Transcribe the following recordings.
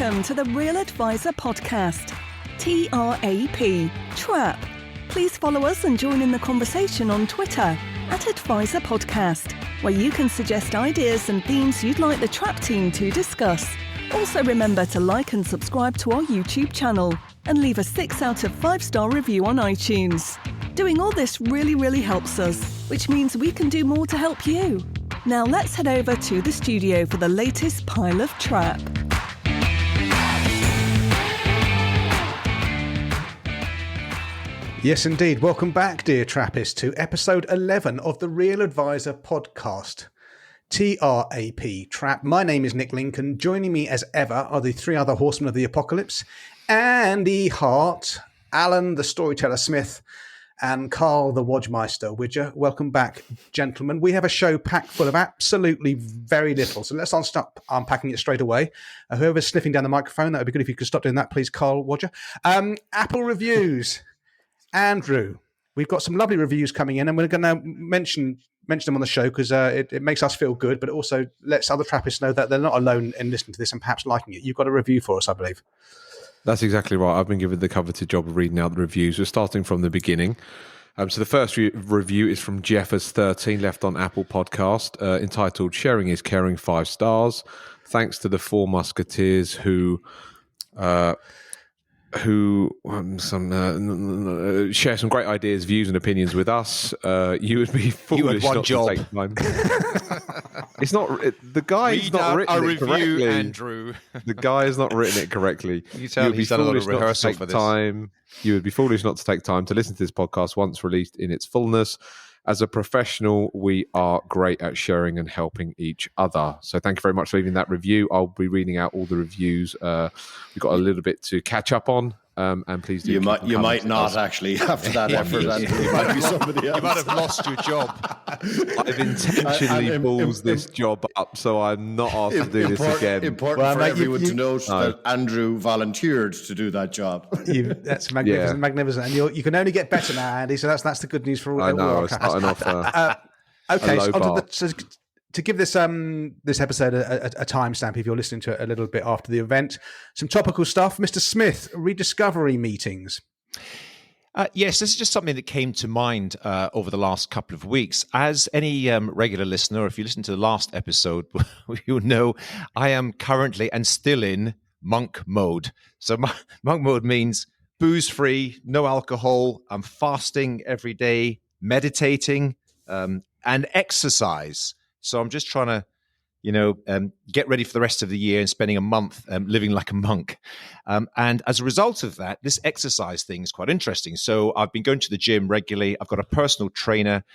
welcome to the Real Advisor podcast, TRAP, Trap. Please follow us and join in the conversation on Twitter @Advisor Podcast, where you can suggest ideas and themes you'd like the Trap team to discuss. Also remember to like and subscribe to our YouTube channel and leave a 6 out of 5-star review on iTunes. Doing all this really helps us, which means we can do more to help you. Now let's head over to the studio for the latest pile of Trap. Yes, indeed. Welcome back, dear Trappists, to episode 11 of the Real Advisor podcast, TRAP, Trap. My name is Nick Lincoln. Joining me as ever are the three other horsemen of the apocalypse, Andy Hart, Alan the Storyteller Smith, and Carl the Wodgemeister Widger. Welcome back, gentlemen. We have a show packed full of absolutely very little, so let's start unpacking it straight away. Whoever's sniffing down the microphone, that would be good if you could stop doing that, please, Carl Wodger. Apple reviews. Andrew, we've got some lovely reviews coming in, and we're going to mention them on the show because it makes us feel good, but it also lets other Trappists know that they're not alone in listening to this and perhaps liking it. You've got a review for us, I believe. That's exactly right. I've been given the coveted job of reading out the reviews. We're starting from the beginning. So the first review is from Jeffers13, left on Apple Podcast, entitled "Sharing is Caring," 5 stars. Thanks to the four musketeers who share some great ideas, views, and opinions with us. You would be foolish not to take time. It's not the guy. Read not written a it review, correctly. Andrew. The guy has not written it correctly. You tell he's done a lot of rehearsal for this. You would be foolish not to take time to listen to this podcast once released in its fullness. As a professional, we are great at sharing and helping each other. So thank you very much for leaving that review. I'll be reading out all the reviews. We've got a little bit to catch up on. And please do. You might not actually after that effort. It might be somebody else. You might have lost your job. I've intentionally balls this job up, so I'm not asked to do this again. Important for everyone to note that Andrew volunteered to do that job. That's magnificent, magnificent. And you can only get better now, Andy. So that's the good news for all. I know. I was starting off. Okay, to give this episode a timestamp, if you're listening to it a little bit after the event, some topical stuff. Mr. Smith, rediscovery meetings. Yes, this is just something that came to mind over the last couple of weeks. As any regular listener, if you listen to the last episode, you'll know I am currently and still in monk mode. So monk mode means booze-free, no alcohol. I'm fasting every day, meditating, and exercise. So I'm just trying to, get ready for the rest of the year and spending a month living like a monk. And as a result of that, this exercise thing is quite interesting. So I've been going to the gym regularly. I've got a personal trainer,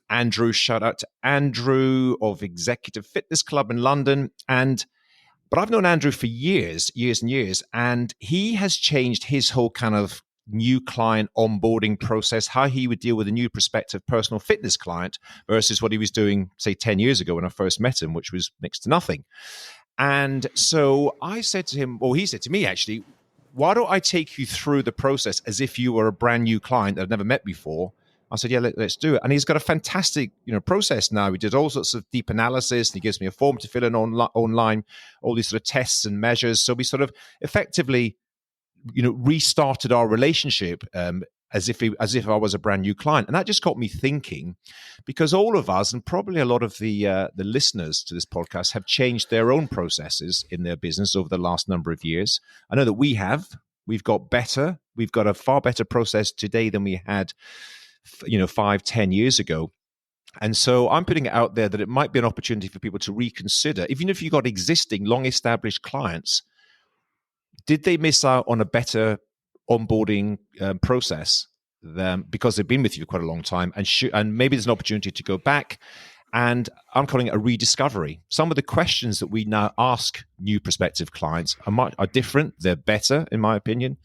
Andrew. Shout out to Andrew of Executive Fitness Club in London. But I've known Andrew for years and years. And he has changed his whole kind of new client onboarding process, how he would deal with a new prospective personal fitness client versus what he was doing, say, 10 years ago when I first met him, which was next to nothing. And so I said to him, he said to me, actually, why don't I take you through the process as if you were a brand new client that I'd never met before? I said, yeah, let's do it. And he's got a fantastic, process now. He did all sorts of deep analysis, and he gives me a form to fill in online, all these sort of tests and measures. So we sort of effectively restarted our relationship as if I was a brand new client. And that just got me thinking, because all of us, and probably a lot of the listeners to this podcast, have changed their own processes in their business over the last number of years. I know that we've got better. We've got a far better process today than we had 5-10 years ago. And so I'm putting it out there that it might be an opportunity for people to reconsider, even if you've got existing long established clients, did they miss out on a better onboarding process because they've been with you for quite a long time? And maybe there's an opportunity to go back. And I'm calling it a rediscovery. Some of the questions that we now ask new prospective clients are different. They're better, in my opinion,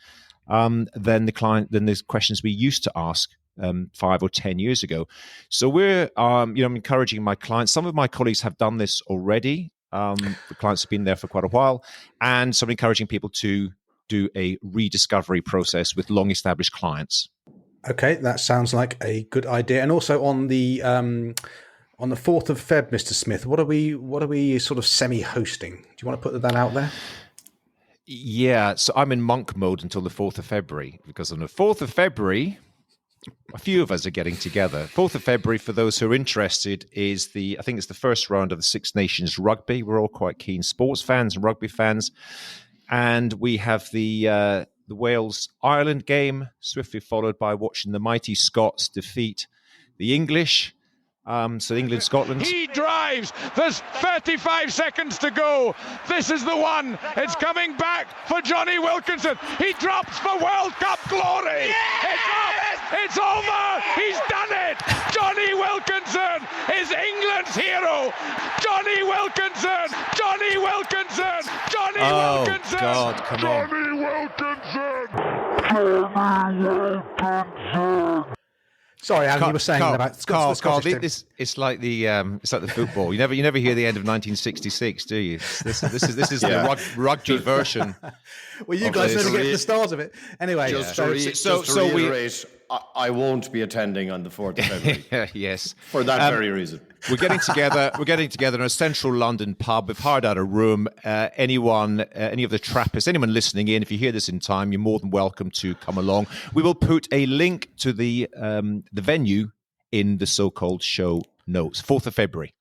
than the questions we used to ask 5 or 10 years ago. So we're I'm encouraging my clients. Some of my colleagues have done this already. The clients have been there for quite a while, and so I'm encouraging people to do a rediscovery process with long-established clients. Okay, that sounds like a good idea. And also on the 4th of Feb, Mr. Smith, what are we sort of semi-hosting? Do you want to put that out there? Yeah, so I'm in monk mode until the 4th of February, because on the 4th of February, a few of us are getting together. 4th of February, for those who are interested, is I think it's the first round of the Six Nations rugby. We're all quite keen sports fans and rugby fans. And we have the Wales-Ireland game, swiftly followed by watching the mighty Scots defeat the English. So England-Scotland. He drives. There's 35 seconds to go. This is the one. It's coming back for Johnny Wilkinson. He drops for World Cup glory. Yes! It's up. It's over. He's done it. Johnny Wilkinson is England's hero. Johnny Wilkinson. Johnny Wilkinson. Johnny Wilkinson. Oh, God, come on. Johnny Wilkinson. Johnny Wilkinson. Sorry, Alan, you were saying about Scots. Carl, it's like the football. You never hear the end of 1966, do you? This is the rugby version. Well, you guys never get to the start of it. Anyway, just to reiterate, I won't be attending on the 4th of February. Yes, for that very reason. We're getting together in a central London pub. We've hired out a room. Any of the Trappists, anyone listening in, if you hear this in time, you're more than welcome to come along. We will put a link to the venue in the so-called show notes. 4th of February.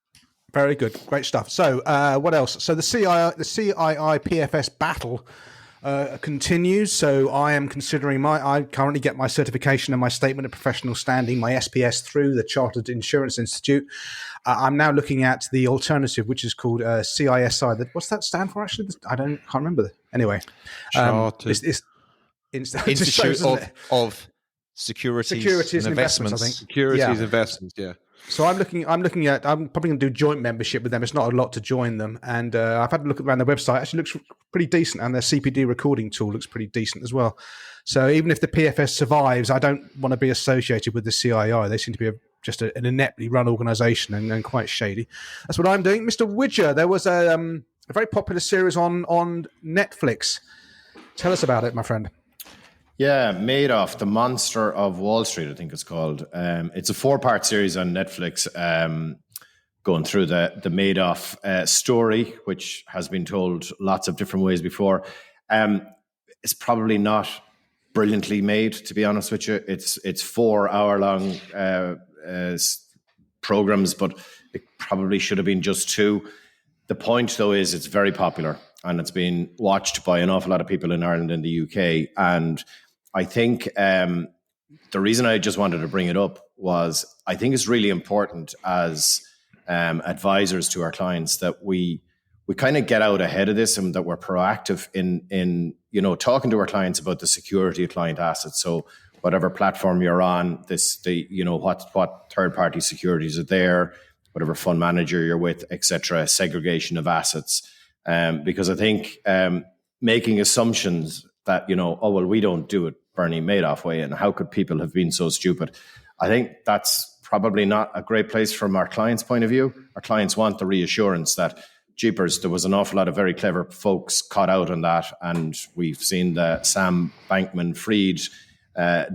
Very good. Great stuff. So what else? So the CII PFS battle continues. So I am considering I currently get my certification and my statement of professional standing, my SPS, through the Chartered Insurance Institute. I'm now looking at the alternative, which is called CISI. What's that stand for, actually? Can't remember. Anyway. Chartered Institute of Securities and Investments, I think. Securities Investments, yeah. So I'm probably going to do joint membership with them. It's not a lot to join them. And I've had a look around their website. It actually looks pretty decent. And their CPD recording tool looks pretty decent as well. So even if the PFS survives, I don't want to be associated with the CII. They seem to be just an ineptly run organisation and quite shady. That's what I'm doing. Mr. Widger, there was a very popular series on Netflix. Tell us about it, my friend. Yeah, Madoff, the Monster of Wall Street, I think it's called. It's a 4-part series on Netflix, going through the Madoff story, which has been told lots of different ways before. It's probably not brilliantly made, to be honest with you. It's 4-hour-long programs, but it probably should have been just 2. The point, though, is it's very popular, and it's been watched by an awful lot of people in Ireland and the UK. And I think the reason I just wanted to bring it up was I think it's really important as advisors to our clients that we kind of get out ahead of this and that we're proactive in talking to our clients about the security of client assets. So whatever platform you're on, what third-party securities are there, whatever fund manager you're with, etc., segregation of assets. Because I think making assumptions that, we don't do it Bernie Madoff way, and how could people have been so stupid? I think that's probably not a great place from our clients' point of view. Our clients want the reassurance that, jeepers, there was an awful lot of very clever folks caught out on that, and we've seen the Sam Bankman-Fried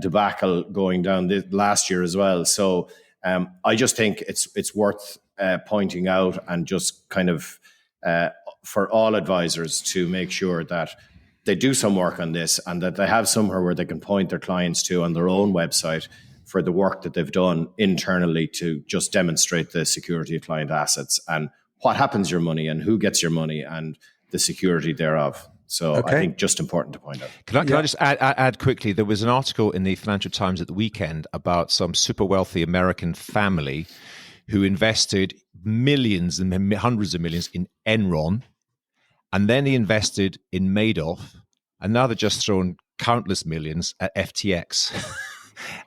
debacle going down last year as well. So I just think it's worth pointing out, and just kind of for all advisors to make sure that they do some work on this, and that they have somewhere where they can point their clients to on their own website for the work that they've done internally to just demonstrate the security of client assets and what happens to your money and who gets your money and the security thereof. So I think just important to point out. Can I just add quickly? There was an article in the Financial Times at the weekend about some super wealthy American family who invested millions and hundreds of millions in Enron. And then he invested in Madoff, and now they're just throwing countless millions at FTX.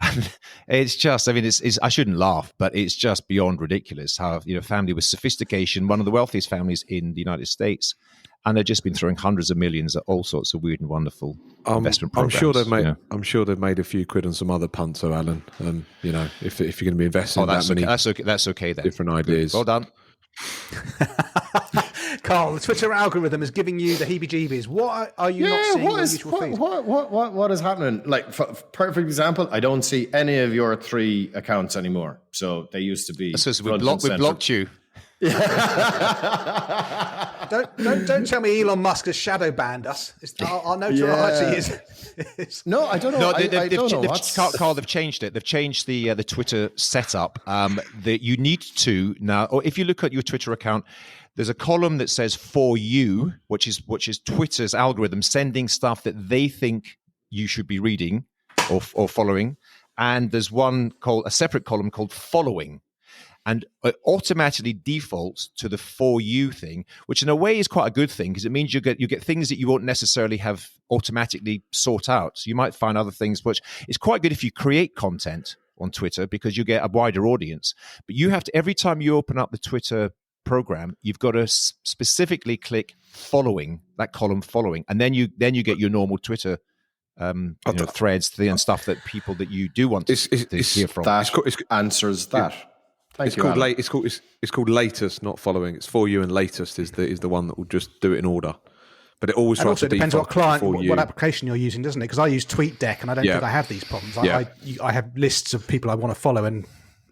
And it's just, it's I shouldn't laugh, but it's just beyond ridiculous how, family with sophistication, one of the wealthiest families in the United States, and they've just been throwing hundreds of millions at all sorts of weird and wonderful investment programs. I'm sure they've made a few quid on some other punts, though, Alan. If you're going to be investing in that many, that's okay then. Different ideas. Well done. Carl, the Twitter algorithm is giving you the heebie-jeebies. What are you not seeing on mutual feed? What is happening? Like, for perfect example, I don't see any of your 3 accounts anymore. So they used to be. So we blocked you. Don't tell me Elon Musk has shadow banned us. Our notoriety is. No, I don't know. No, I don't know. Carl, they've changed it. They've changed the Twitter setup. That you need to now, or if you look at your Twitter account, there's a column that says "For You," which is Twitter's algorithm sending stuff that they think you should be reading or following, and there's a separate column called "Following." And it automatically defaults to the "For You" thing, which in a way is quite a good thing because it means you get things that you won't necessarily have automatically sought out. So you might find other things, which is quite good if you create content on Twitter because you get a wider audience. But you have to, every time you open up the Twitter program, you've got to specifically click "Following," that column "Following," and then you get your normal Twitter threads and stuff that people that you do want to hear from. That answers that. It's called latest, not following. It's "For You," and latest is the one that will just do it in order. But it always tries to depends on what application you're using, doesn't it? Because I use TweetDeck and I don't think I have these problems. I have lists of people I want to follow, and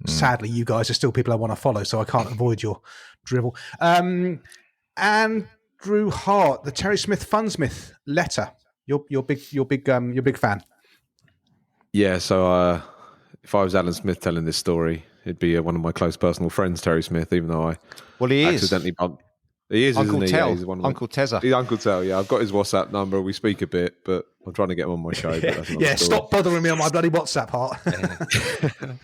sadly, you guys are still people I want to follow, so I can't avoid your drivel. Andrew Hart, the Terry Smith Funsmith letter. You're big fan. Yeah. So if I was Alan Smith telling this story, it'd be one of my close personal friends, Terry Smith, even though he accidentally bumped. He is, Uncle isn't he? Tell. Yeah, he's one of Uncle Tezza. He's Uncle Tell, yeah. I've got his WhatsApp number. We speak a bit, but I'm trying to get him on my show. But that's another story. Stop bothering me on my bloody WhatsApp, Hart.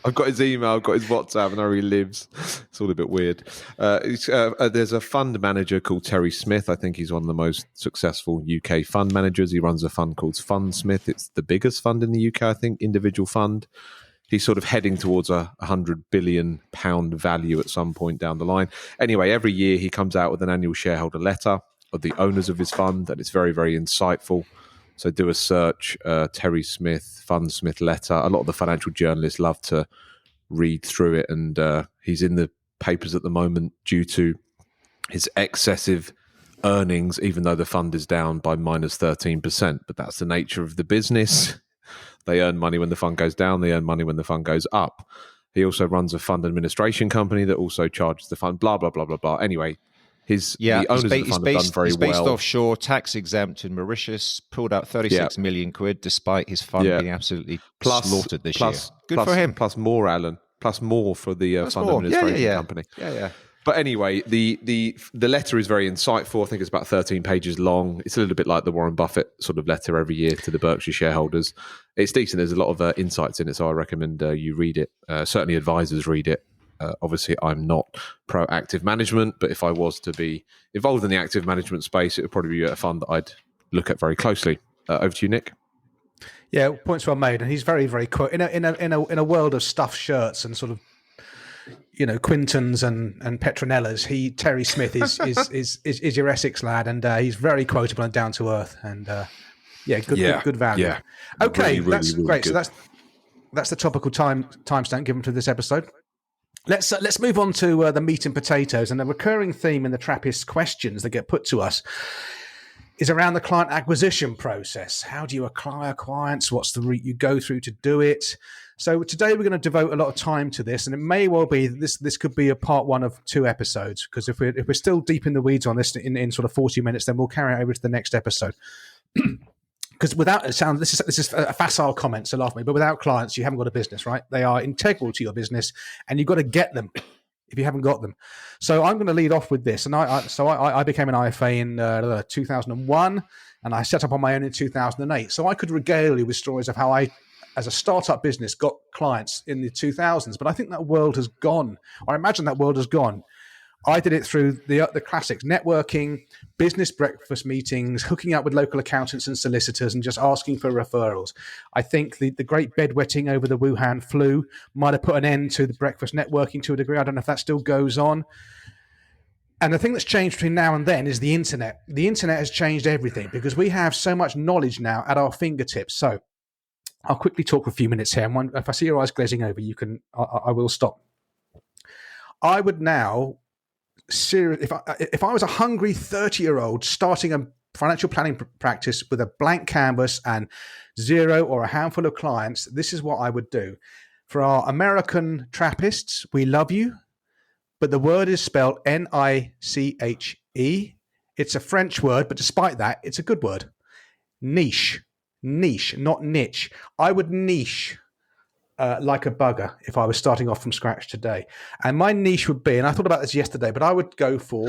I've got his email, I've got his WhatsApp, and I know where he lives. It's all a bit weird. There's a fund manager called Terry Smith. I think he's one of the most successful UK fund managers. He runs a fund called Fundsmith. It's the biggest fund in the UK, I think, individual fund. He's sort of heading towards a £100 billion value at some point down the line. Anyway, every year he comes out with an annual shareholder letter of the owners of his fund, and it's very, very insightful. So do a search, Terry Smith, Fundsmith letter. A lot of the financial journalists love to read through it, and he's in the papers at the moment due to his excessive earnings, even though the fund is down by minus 13%. But that's the nature of the business. They earn money when the fund goes down. They earn money when the fund goes up. He also runs a fund administration company that also charges the fund, blah, blah, blah, blah, blah. Anyway, the owners of the fund have done very he's based well. offshore, tax exempt in Mauritius, pulled out 36 million quid despite his fund being absolutely slaughtered this year. Good for him. Plus more, Alan. Plus more for the fund administration company. Yeah. But anyway, the letter is very insightful. I think it's about 13 pages long. It's a little bit like the Warren Buffett sort of letter every year to the Berkshire shareholders. It's decent. There's a lot of insights in it, so I recommend you read it. Certainly advisors read it. Obviously, I'm not pro-active management, but if I was to be involved in the active management space, it would probably be a fund that I'd look at very closely. Over to you, Nick. Yeah, points well made, and he's very, very quick in a world of stuffed shirts and sort of, Quintons and Petronellas. Terry Smith is your Essex lad, and he's very quotable and down to earth, and good value. Yeah. Okay, really, that's really great. Good. So that's the topical timestamp given to this episode. Let's move on to the meat and potatoes, and a recurring theme in the Trappist questions that get put to us is around the client acquisition process. How do you acquire clients? What's the route you go through to do it? So today we're going to devote a lot of time to this, and it may well be that this could be a part one of 2 episodes, because if we're still deep in the weeds on this in sort of 40 minutes, then we'll carry it over to the next episode. Because without it sounds, this is a facile comment, so laugh at me, but without clients, you haven't got a business, right? They are integral to your business, and you've got to get them if you haven't got them. So I'm going to lead off with this, and I became an IFA in 2001, and I set up on my own in 2008. So I could regale you with stories of how I, as a startup business, got clients in the 2000s, but I think that world has gone. Or I imagine that world has gone. I did it through the classics: networking, business breakfast meetings, hooking up with local accountants and solicitors, and just asking for referrals. I think the great bedwetting over the Wuhan flu might have put an end to the breakfast networking to a degree. I don't know if that still goes on. And the thing that's changed between now and then is the internet. The internet has changed everything because we have so much knowledge now at our fingertips. So I'll quickly talk for a few minutes here. And if I see your eyes glazing over, I will stop. I would now, if I was a hungry 30-year-old starting a financial planning practice with a blank canvas and 0 or a handful of clients, this is what I would do. For our American Trappists, we love you. but the word is spelled Niche. It's a French word, but despite that, it's a good word. Niche, not niche. I would niche like a bugger if I was starting off from scratch today. And my niche would be, and I thought about this yesterday, but I would go for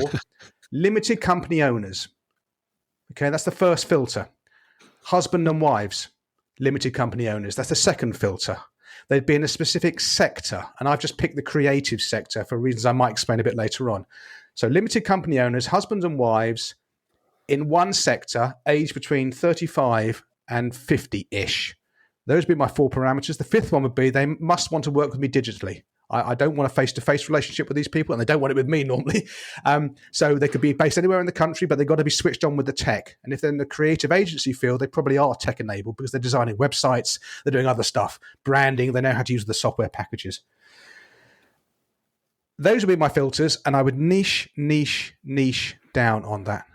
limited company owners. Okay, that's the first filter. Husband and wives, limited company owners. That's the second filter. They'd be in a specific sector, and I've just picked the creative sector for reasons I might explain a bit later on. So limited company owners, husbands and wives in one sector, aged between 35 and 50-ish. Those would be my 4 parameters. The fifth one would be they must want to work with me digitally. I don't want a face-to-face relationship with these people, and they don't want it with me normally. So they could be based anywhere in the country, but they've got to be switched on with the tech. And if they're in the creative agency field, they probably are tech-enabled because they're designing websites, they're doing other stuff, branding, they know how to use the software packages. Those would be my filters, and I would niche down on that.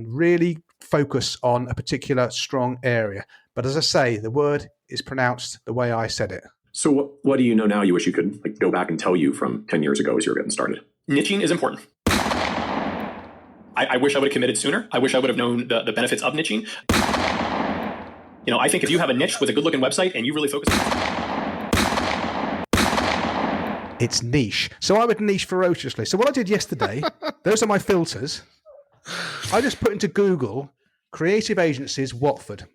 Really focus on a particular strong area. But as I say, the word is pronounced the way I said it. So what do you know now you wish you could go back and tell you from 10 years ago as you were getting started? Niching is important. I wish I would have committed sooner. I wish I would have known the benefits of niching. I think if you have a niche with a good-looking website and you really focus It's niche. So I would niche ferociously. So what I did yesterday, those are my filters. I just put into Google, creative agencies, Watford.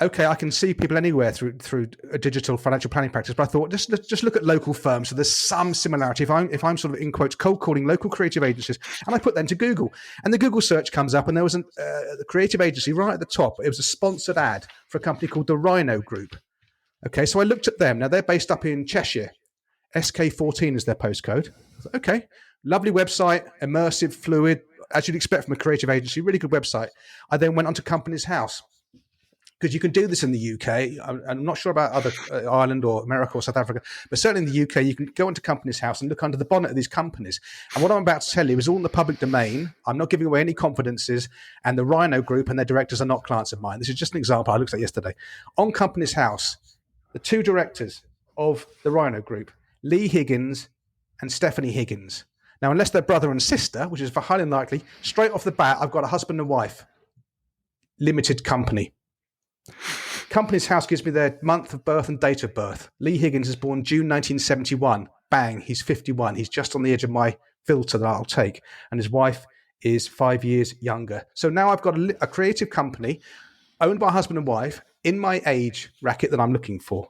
Okay, I can see people anywhere through a digital financial planning practice, but I thought just look at local firms. So there's some similarity. If I'm sort of in quotes cold calling local creative agencies, and I put that into Google, and the Google search comes up, and there was a creative agency right at the top. It was a sponsored ad for a company called the Rhino Group. Okay, so I looked at them. Now they're based up in Cheshire. SK14 is their postcode. Okay, lovely website, immersive, fluid, as you'd expect from a creative agency. Really good website. I then went onto Companies House. Because you can do this in the UK. I'm not sure about other Ireland or America or South Africa, but certainly in the UK, you can go into Companies House and look under the bonnet of these companies. And what I'm about to tell you is all in the public domain. I'm not giving away any confidences, and the Rhino Group and their directors are not clients of mine. This is just an example I looked at yesterday. On Companies House, the 2 directors of the Rhino Group, Lee Higgins and Stephanie Higgins. Now, unless they're brother and sister, which is highly unlikely, straight off the bat, I've got a husband and wife, limited company. Companies House gives me their month of birth and date of birth. Lee Higgins is born June 1971. Bang, he's 51. He's just on the edge of my filter that I'll take. And his wife is 5 years younger. So now I've got a creative company owned by a husband and wife in my age bracket that I'm looking for.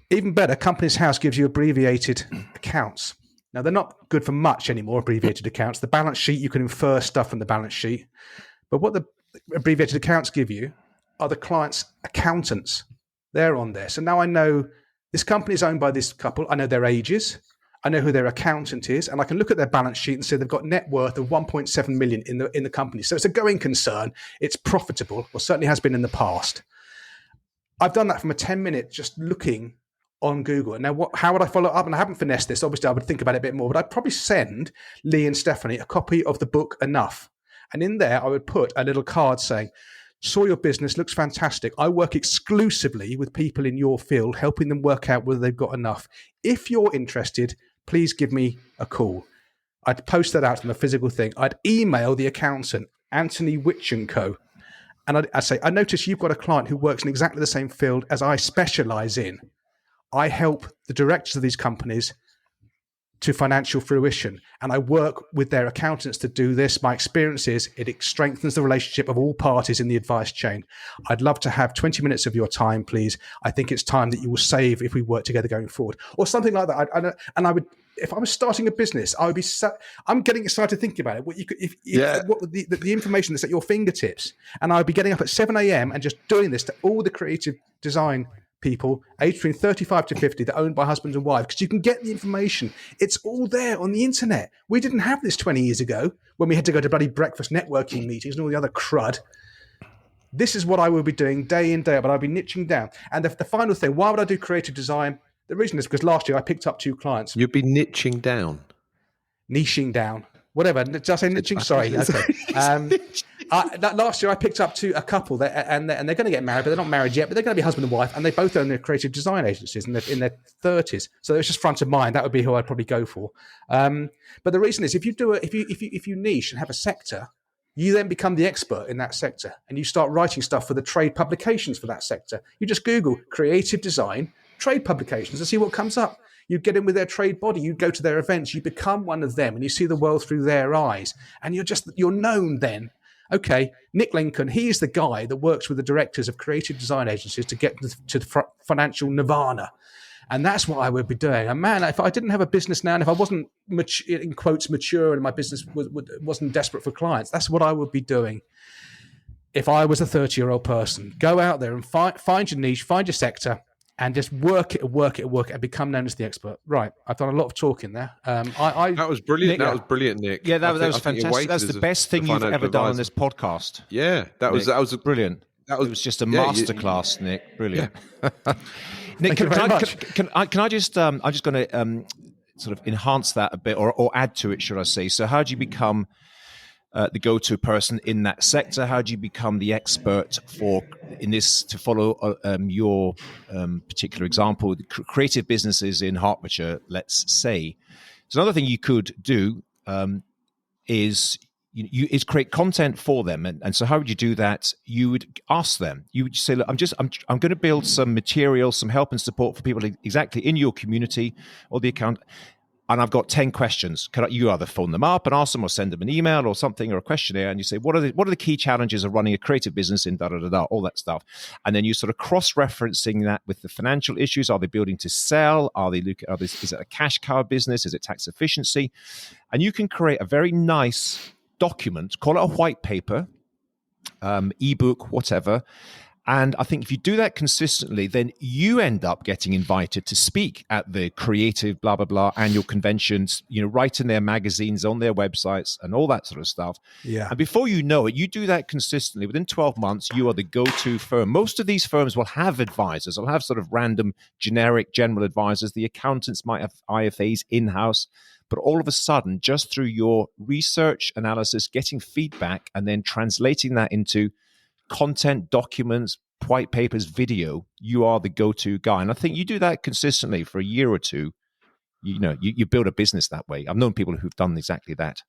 Even better, Companies House gives you abbreviated accounts. Now, they're not good for much anymore, abbreviated accounts. The balance sheet, you can infer stuff from the balance sheet. But what the abbreviated accounts give you are the client's accountants. They're on there. So now I know this company is owned by this couple. I know their ages. I know who their accountant is. And I can look at their balance sheet and say they've got net worth of 1.7 million in the company. So it's a going concern. It's profitable, or certainly has been in the past. I've done that from a 10-minute just looking on Google. Now, how would I follow up? And I haven't finessed this. Obviously, I would think about it a bit more, but I'd probably send Lee and Stephanie a copy of the book Enough. And in there, I would put a little card saying, saw your business, looks fantastic. I work exclusively with people in your field, helping them work out whether they've got enough. If you're interested, please give me a call. I'd post that out from a physical thing. I'd email the accountant, Anthony Witch & Co. And I'd say, I notice you've got a client who works in exactly the same field as I specialize in. I help the directors of these companies to financial fruition, and I work with their accountants to do this. My experience is it strengthens the relationship of all parties in the advice chain. I'd love to have 20 minutes of your time, please. I think it's time that you will save if we work together going forward, or something like that. And I would, if I was starting a business, I would be. I'm getting excited thinking about it. What you could, what the information that's at your fingertips, and I would be getting up at 7 a.m. and just doing this to all the creative design people aged between 35 to 50 that are owned by husbands and wives, because you can get the information. It's all there on the internet. We didn't have this 20 years ago when we had to go to bloody breakfast networking meetings and all the other crud. This is what I will be doing day in, day out, but I'll be niching down. And the final thing, why would I do creative design? The reason is because last year I picked up 2 clients. You'd be niching down. Niching down. Whatever. Did I say niching? Sorry. Okay. Last year I picked up a couple and they're going to get married, but they're not married yet, but they're going to be husband and wife, and they both own their creative design agencies in their 30s. So it was just front of mind. That would be who I'd probably go for. But the reason is if you niche and have a sector, you then become the expert in that sector, and you start writing stuff for the trade publications for that sector. You just Google creative design trade publications and see what comes up. You get in with their trade body, you go to their events, you become one of them, and you see the world through their eyes, and you're known then. Okay, Nick Lincoln, he is the guy that works with the directors of creative design agencies to get to the financial nirvana. And that's what I would be doing. And man, if I didn't have a business now, and if I wasn't, in quotes, mature, and my business wasn't desperate for clients, that's what I would be doing. If I was a 30-year-old person, go out there and find your niche, find your sector, and just work it, and become known as the expert. Right. I've done a lot of talking there. That was brilliant. That was brilliant, Nick. Yeah, that was fantastic. That's the best thing you've ever done on this podcast. Yeah, that was brilliant. It was just a masterclass, Nick. Brilliant. Yeah. Nick, can I just? I'm just going to sort of enhance that a bit, or add to it, should I say? So, how do you become the go-to person in that sector? How do you become the expert to follow your particular example? The creative businesses in Hertfordshire, let's say. So, another thing you could do is create content for them. And so how would you do that? You would ask them. You would say, look, I'm going to build some material, some help and support for people exactly in your community or the account. And I've got 10 questions. You either phone them up and ask them, or send them an email or something, or a questionnaire, and you say, what are the key challenges of running a creative business in all that stuff. And then you sort of cross-referencing that with the financial issues. Are they building to sell? Is it a cash cow business? Is it tax efficiency? And you can create a very nice document, call it a white paper, ebook, whatever. And I think if you do that consistently, then you end up getting invited to speak at the creative blah, blah, blah annual conventions, write in their magazines, on their websites and all that sort of stuff. Yeah. And before you know it, you do that consistently. Within 12 months, you are the go-to firm. Most of these firms will have advisors. They'll have sort of random, generic, general advisors. The accountants might have IFAs in-house. But all of a sudden, just through your research, analysis, getting feedback, and then translating that into content, documents, white papers, video, you are the go-to guy. And I think you do that consistently for a year or two. You build a business that way. I've known people who've done exactly that.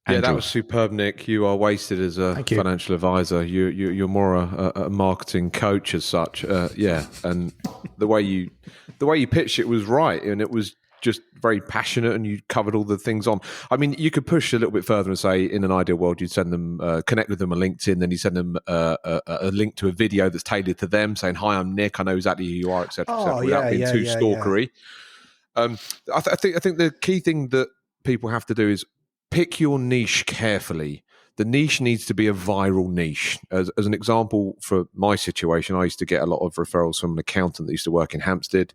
Andrew. Yeah, that was superb, Nick. You are wasted as a financial advisor. You're more a marketing coach as such. And the way you pitched it was right, and it was just very passionate, and you covered all the things on. I mean, you could push a little bit further and say, in an ideal world, you'd send them, connect with them on LinkedIn, then you send them a link to a video that's tailored to them, saying, "Hi, I'm Nick. I know exactly who you are," etc., without being too stalkery. Yeah. I think the key thing that people have to do is pick your niche carefully. The niche needs to be a viral niche. As an example, for my situation, I used to get a lot of referrals from an accountant that used to work in Hampstead.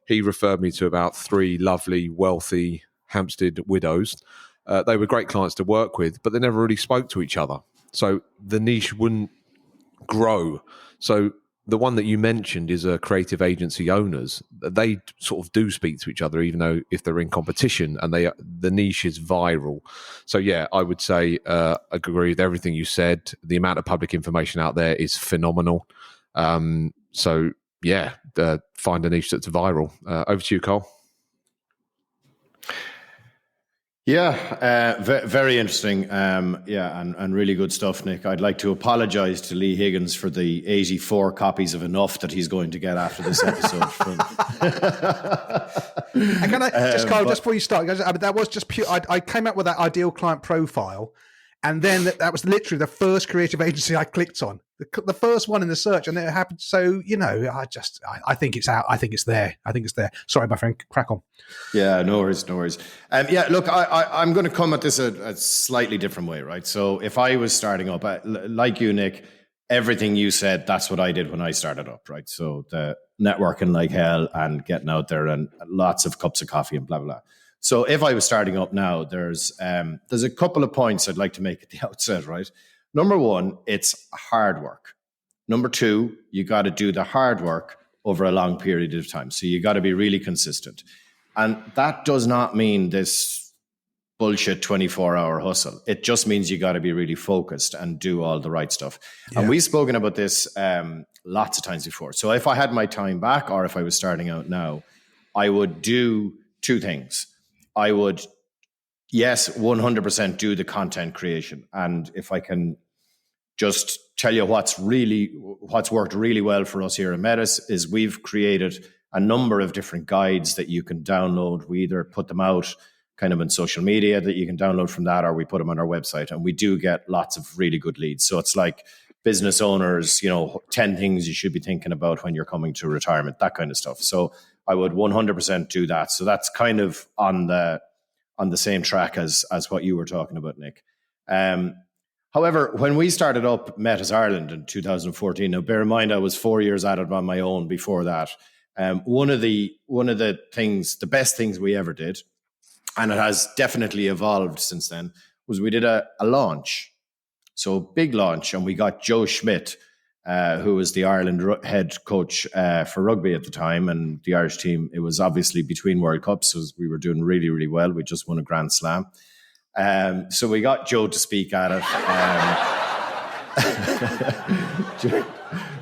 He referred me to about 3 lovely, wealthy Hampstead widows. They were great clients to work with, but they never really spoke to each other. So the niche wouldn't grow. So the one that you mentioned is creative agency owners. They sort of do speak to each other, even though if they're in competition, and the niche is viral. So yeah, I would say I agree with everything you said. The amount of public information out there is phenomenal. So yeah, find a niche that's viral. Over to you, Cole. Yeah, very interesting. And really good stuff, Nick. I'd like to apologise to Lee Higgins for the 84 copies of Enough that he's going to get after this episode. And can I just, Cole, just before you start, that was just pure. I came up with that ideal client profile, and then that was literally the first creative agency I clicked on. The first one in the search, and it happened. So, I think it's out. I think it's there. Sorry, my friend, crack on. Yeah, no worries. Look, I'm going to come at this a slightly different way, right? So if I was starting up, like you, Nick, everything you said, that's what I did when I started up, right? So the networking like hell and getting out there and lots of cups of coffee and blah, blah, blah. So if I was starting up now, there's a couple of points I'd like to make at the outset, right? Number one, it's hard work. Number two, you got to do the hard work over a long period of time. So you got to be really consistent. And that does not mean this bullshit 24-hour hustle. It just means you got to be really focused and do all the right stuff. Yeah. And we've spoken about this lots of times before. So if I had my time back, or if I was starting out now, I would do two things. I would, yes, 100% do the content creation. And if I can just tell you what's worked really well for us here at Metis is we've created a number of different guides that you can download. We either put them out kind of in social media that you can download from that, or we put them on our website, and we do get lots of really good leads. So it's like business owners, 10 things you should be thinking about when you're coming to retirement, that kind of stuff. So I would 100% do that. So that's kind of on the same track as what you were talking about, Nick. However, when we started up Metis Ireland in 2014, now bear in mind I was 4 years at it on my own before that. One of the things, the best things we ever did, and it has definitely evolved since then, was we did a launch. So big launch, and we got Joe Schmidt, who was the Ireland head coach for rugby at the time, and the Irish team. It was obviously between World Cups, so we were doing really, really well. We just won a Grand Slam. So we got Joe to speak at it.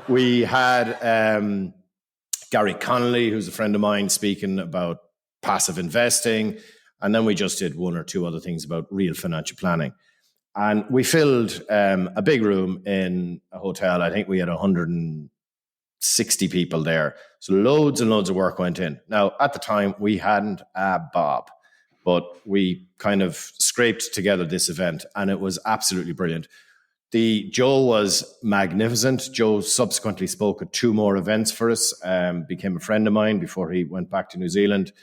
We had Gary Connolly, who's a friend of mine, speaking about passive investing. And then we just did one or two other things about real financial planning. And we filled a big room in a hotel. I think we had 160 people there. So loads and loads of work went in. Now, at the time, we hadn't a bob, but we kind of scraped together this event, and it was absolutely brilliant. Joe was magnificent. Joe subsequently spoke at two more events for us, became a friend of mine before he went back to New Zealand.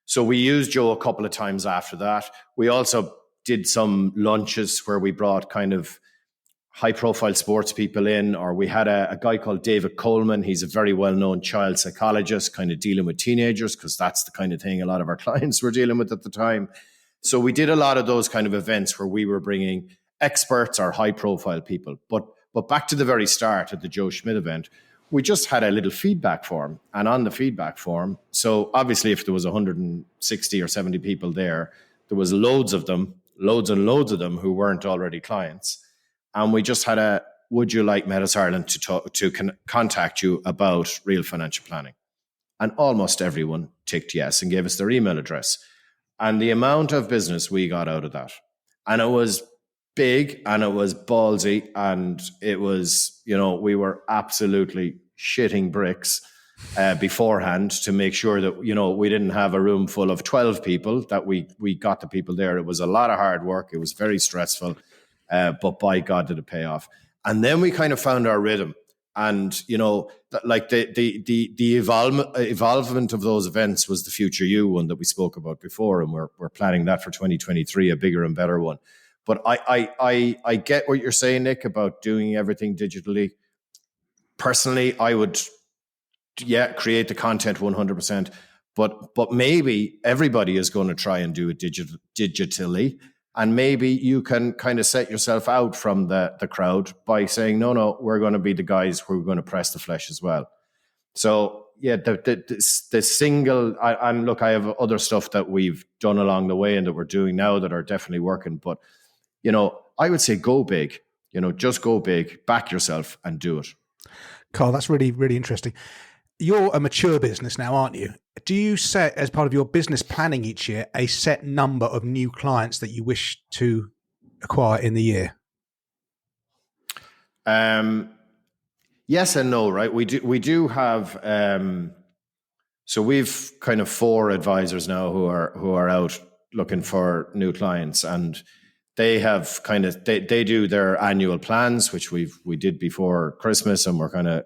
So we used Joe a couple of times after that. We also did some lunches where we brought kind of high-profile sports people in, or we had a guy called David Coleman. He's a very well-known child psychologist, kind of dealing with teenagers, because that's the kind of thing a lot of our clients were dealing with at the time. So we did a lot of those kind of events where we were bringing experts or high-profile people. But back to the very start at the Joe Schmidt event, we just had a little feedback form. And on the feedback form, so obviously if there was 160 or 70 people there was loads and loads of them who weren't already clients. And we just had would you like Metis Ireland to contact you about real financial planning? And almost everyone ticked yes and gave us their email address. And the amount of business we got out of that, and it was big and it was ballsy, and it was, we were absolutely shitting bricks beforehand to make sure that, we didn't have a room full of 12 people, that we got the people there. It was a lot of hard work. It was very stressful, but by God, did it pay off. And then we kind of found our rhythm. And, like the evolvement of those events was the Future You one that we spoke about before. And we're planning that for 2023, a bigger and better one. But I get what you're saying, Nick, about doing everything digitally. Personally, I would, create the content 100%. But maybe everybody is going to try and do it digitally. And maybe you can kind of set yourself out from the crowd by saying, no, we're going to be the guys who are going to press the flesh as well. So, the single, and look, I have other stuff that we've done along the way and that we're doing now that are definitely working. But, I would say go big, just go big, back yourself and do it. Carl, that's really, really interesting. You're a mature business now, aren't you? Do you set, as part of your business planning each year, a set number of new clients that you wish to acquire in the year? Yes and no, right? We do have. So we've kind of 4 advisors now who are out looking for new clients, and they have kind of they do their annual plans, which we did before Christmas, and we're kind of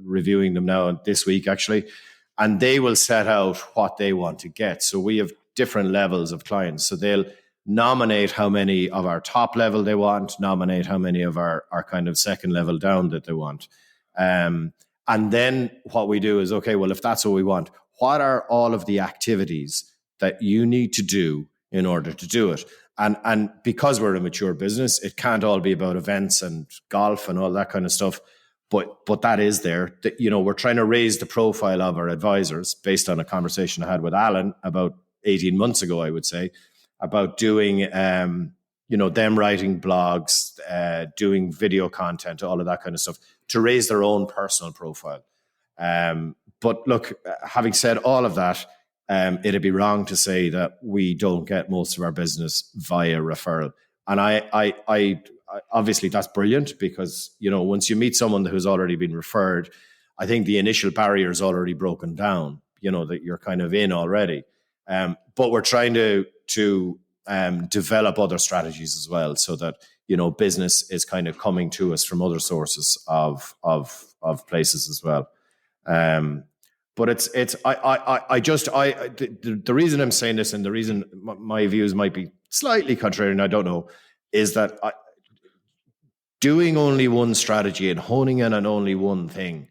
reviewing them now this week actually, and they will set out what they want to get. So we have different levels of clients. So they'll nominate how many of our top level they want, nominate how many of our kind of second level down that they want. And then what we do is, okay, well, if that's what we want, what are all of the activities that you need to do in order to do it? And because we're a mature business, it can't all be about events and golf and all that kind of stuff. But that is there. That, we're trying to raise the profile of our advisors based on a conversation I had with Alan about 18 months ago, I would say. about doing, them writing blogs, doing video content, all of that kind of stuff to raise their own personal profile. But look, having said all of that, it'd be wrong to say that we don't get most of our business via referral. And I obviously that's brilliant because, once you meet someone who's already been referred, I think the initial barrier is already broken down, that you're kind of in already. But we're trying to develop other strategies as well so that, business is kind of coming to us from other sources of places as well. But the reason I'm saying this and the reason my views might be slightly contrary, and I don't know, is that doing only one strategy and honing in on only one thing,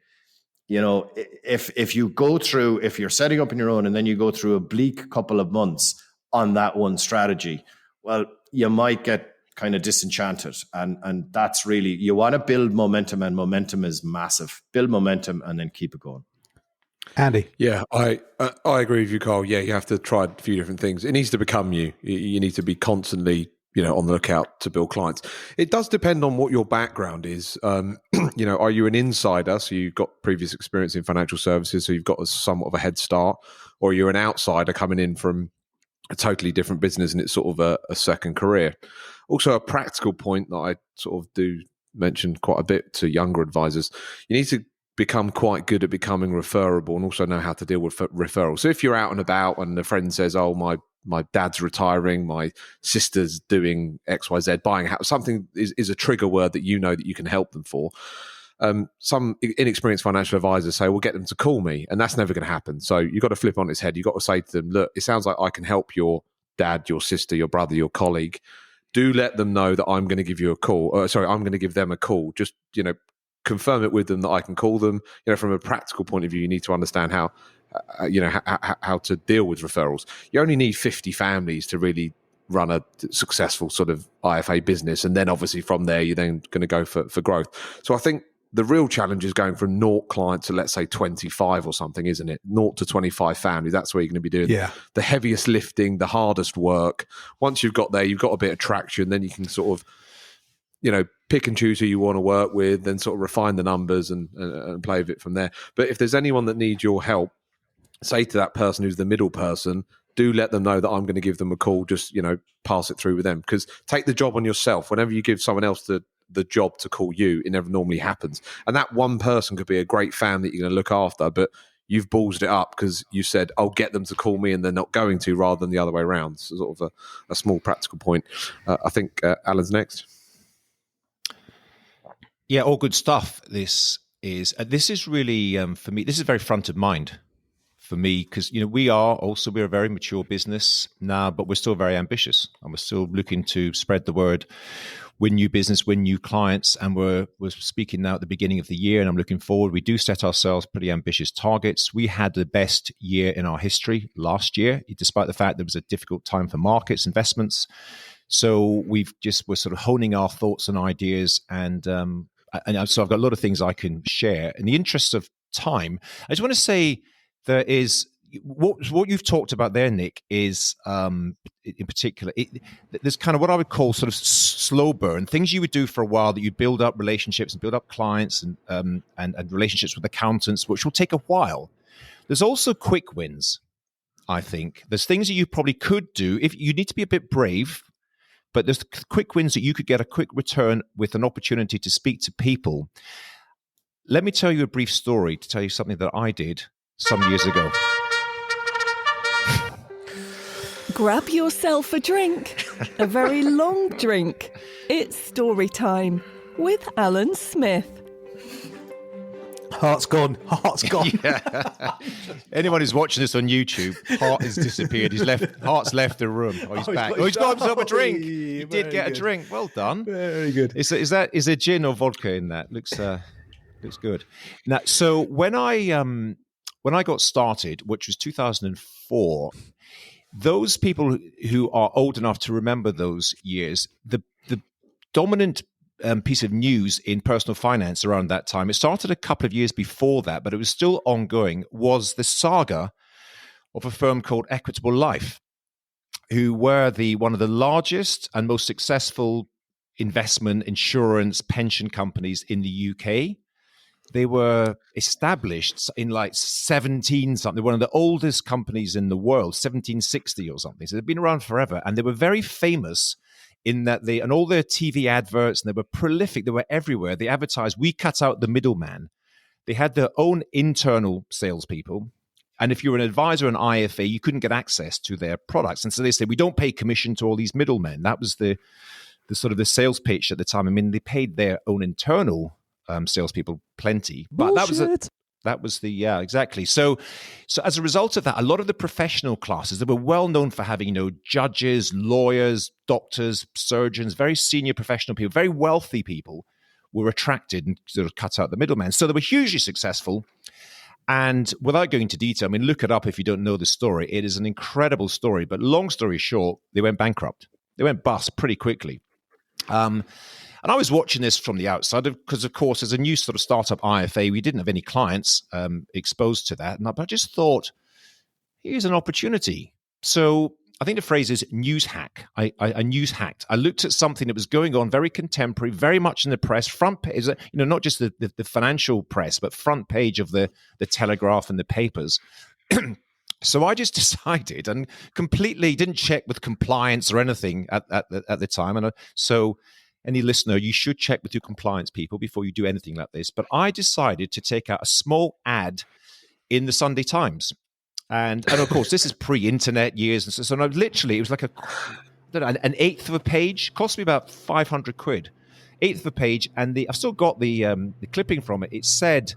if you're setting up on your own and then you go through a bleak couple of months on that one strategy, well, you might get kind of disenchanted. And that's really, you want to build momentum, and momentum is massive. Build momentum and then keep it going. Andy? Yeah, I agree with you, Carl. Yeah, you have to try a few different things. It needs to become you. You need to be constantly, on the lookout to build clients. It does depend on what your background is. Are you an insider? So you've got previous experience in financial services, so you've got somewhat of a head start, or you're an outsider coming in from a totally different business and it's sort of a second career. Also, a practical point that I sort of do mention quite a bit to younger advisors, you need to become quite good at becoming referable and also know how to deal with referrals. So if you're out and about and a friend says, oh, my dad's retiring, my sister's doing XYZ, buying a house, something is a trigger word that that you can help them for. Some inexperienced financial advisors say, well, get them to call me. And that's never going to happen. So you've got to flip on its head. You've got to say to them, look, it sounds like I can help your dad, your sister, your brother, your colleague. Do let them know that I'm going to give you a call. I'm going to give them a call. Just, confirm it with them that I can call them. From a practical point of view, you need to understand how to deal with referrals. You only need 50 families to really run a successful sort of IFA business. And then obviously from there, you're then going to go for growth. So I think the real challenge is going from 0 clients to, let's say, 25 or something, isn't it? 0 to 25 families. That's where you're going to be doing the heaviest lifting, the hardest work. Once you've got there, you've got a bit of traction, then you can sort of, pick and choose who you want to work with, then sort of refine the numbers and play with it from there. But if there's anyone that needs your help, say to that person who's the middle person, do let them know that I'm going to give them a call. Just, pass it through with them. Because take the job on yourself. Whenever you give someone else the job to call you, it never normally happens. And that one person could be a great fan that you're going to look after, but you've ballsed it up because you said, I'll get them to call me, and they're not going to, rather than the other way around. So sort of a small practical point. I think Alan's next. Yeah, all good stuff. This is really, for me, this is very front of mind for me because, we're a very mature business now, but we're still very ambitious and we're still looking to spread the word, win new business, win new clients. And we're speaking now at the beginning of the year, and I'm looking forward. We do set ourselves pretty ambitious targets. We had the best year in our history last year, despite the fact there was a difficult time for markets, investments. So we're sort of honing our thoughts and ideas, and so I've got a lot of things I can share. In the interest of time, I just want to say there is what you've talked about there, Nick, is in particular, there's kind of what I would call sort of slow burn, things you would do for a while that you build up relationships and build up clients and relationships with accountants, which will take a while. There's also quick wins, I think. There's things that you probably could do if you need to be a bit brave. But there's quick wins that you could get a quick return with an opportunity to speak to people. Let me tell you a brief story to tell you something that I did some years ago. Grab yourself a drink, a very long drink. It's story time with Alan Smith. Heart's gone. Yeah. Anyone who's watching this on YouTube, Hart has disappeared. Heart's left the room. Oh, he's back. He's got himself a drink. He did get a drink. Well done. Very good. Is there gin or vodka in that? Looks good. Now, so when I got started, which was 2004, those people who are old enough to remember those years, the dominant piece of news in personal finance around that time, it started a couple of years before that, but it was still ongoing, was the saga of a firm called Equitable Life. who were one of the largest and most successful investment, insurance, pension companies in the UK. They were established in like 17 something. They're one of the oldest companies in the world, 1760 or something. So they've been around forever, and they were very famous in that and all their TV adverts, and they were prolific. They were everywhere. They advertised, we cut out the middleman. They had their own internal salespeople. And if you were an advisor, an IFA, you couldn't get access to their products. And so they said, we don't pay commission to all these middlemen. That was the sort of the sales pitch at the time. I mean, they paid their own internal salespeople plenty, but that was the exactly. So as a result of that, a lot of the professional classes that were well known for having, judges, lawyers, doctors, surgeons, very senior professional people, very wealthy people were attracted and sort of cut out the middleman. So they were hugely successful. And without going into detail, I mean, look it up if you don't know the story. It is an incredible story. But long story short, they went bankrupt. They went bust pretty quickly. And I was watching this from the outside because, of course, as a new sort of startup IFA, we didn't have any clients exposed to that. But I just thought, here's an opportunity. So I think the phrase is news hack. I news hacked. I looked at something that was going on, very contemporary, very much in the press, front page, not just the financial press, but front page of the Telegraph and the papers. So I just decided and completely didn't check with compliance or anything at the time. And so any listener, you should check with your compliance people before you do anything like this. But I decided to take out a small ad in the Sunday Times. And of course, this is pre-internet years. And so literally, it was like an eighth of a page. Cost me about 500 quid. Eighth of a page. And I've still got the clipping from it. It said,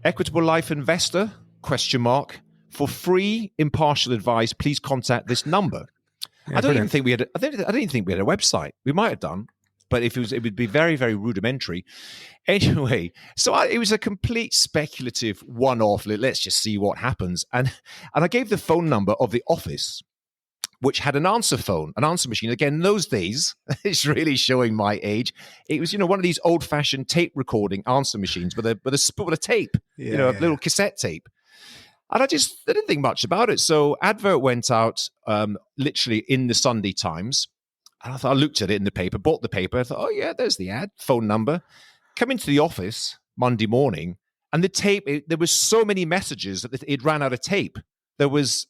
Equitable Life Investor, ? For free impartial advice, please contact this number. Yeah, I didn't even think we had a website. We might have done, but it would be very, very rudimentary. Anyway, so it was a complete speculative one-off. Let's just see what happens. And I gave the phone number of the office, which had an answer machine. Again, in those days, it's really showing my age. It was, one of these old-fashioned tape recording answer machines with a tape, a little cassette tape. And I didn't think much about it. So advert went out literally in the Sunday Times. And I looked at it in the paper, bought the paper. I thought, oh, yeah, there's the ad, phone number. Come into the office Monday morning, and the tape, there was so many messages that it ran out of tape. There was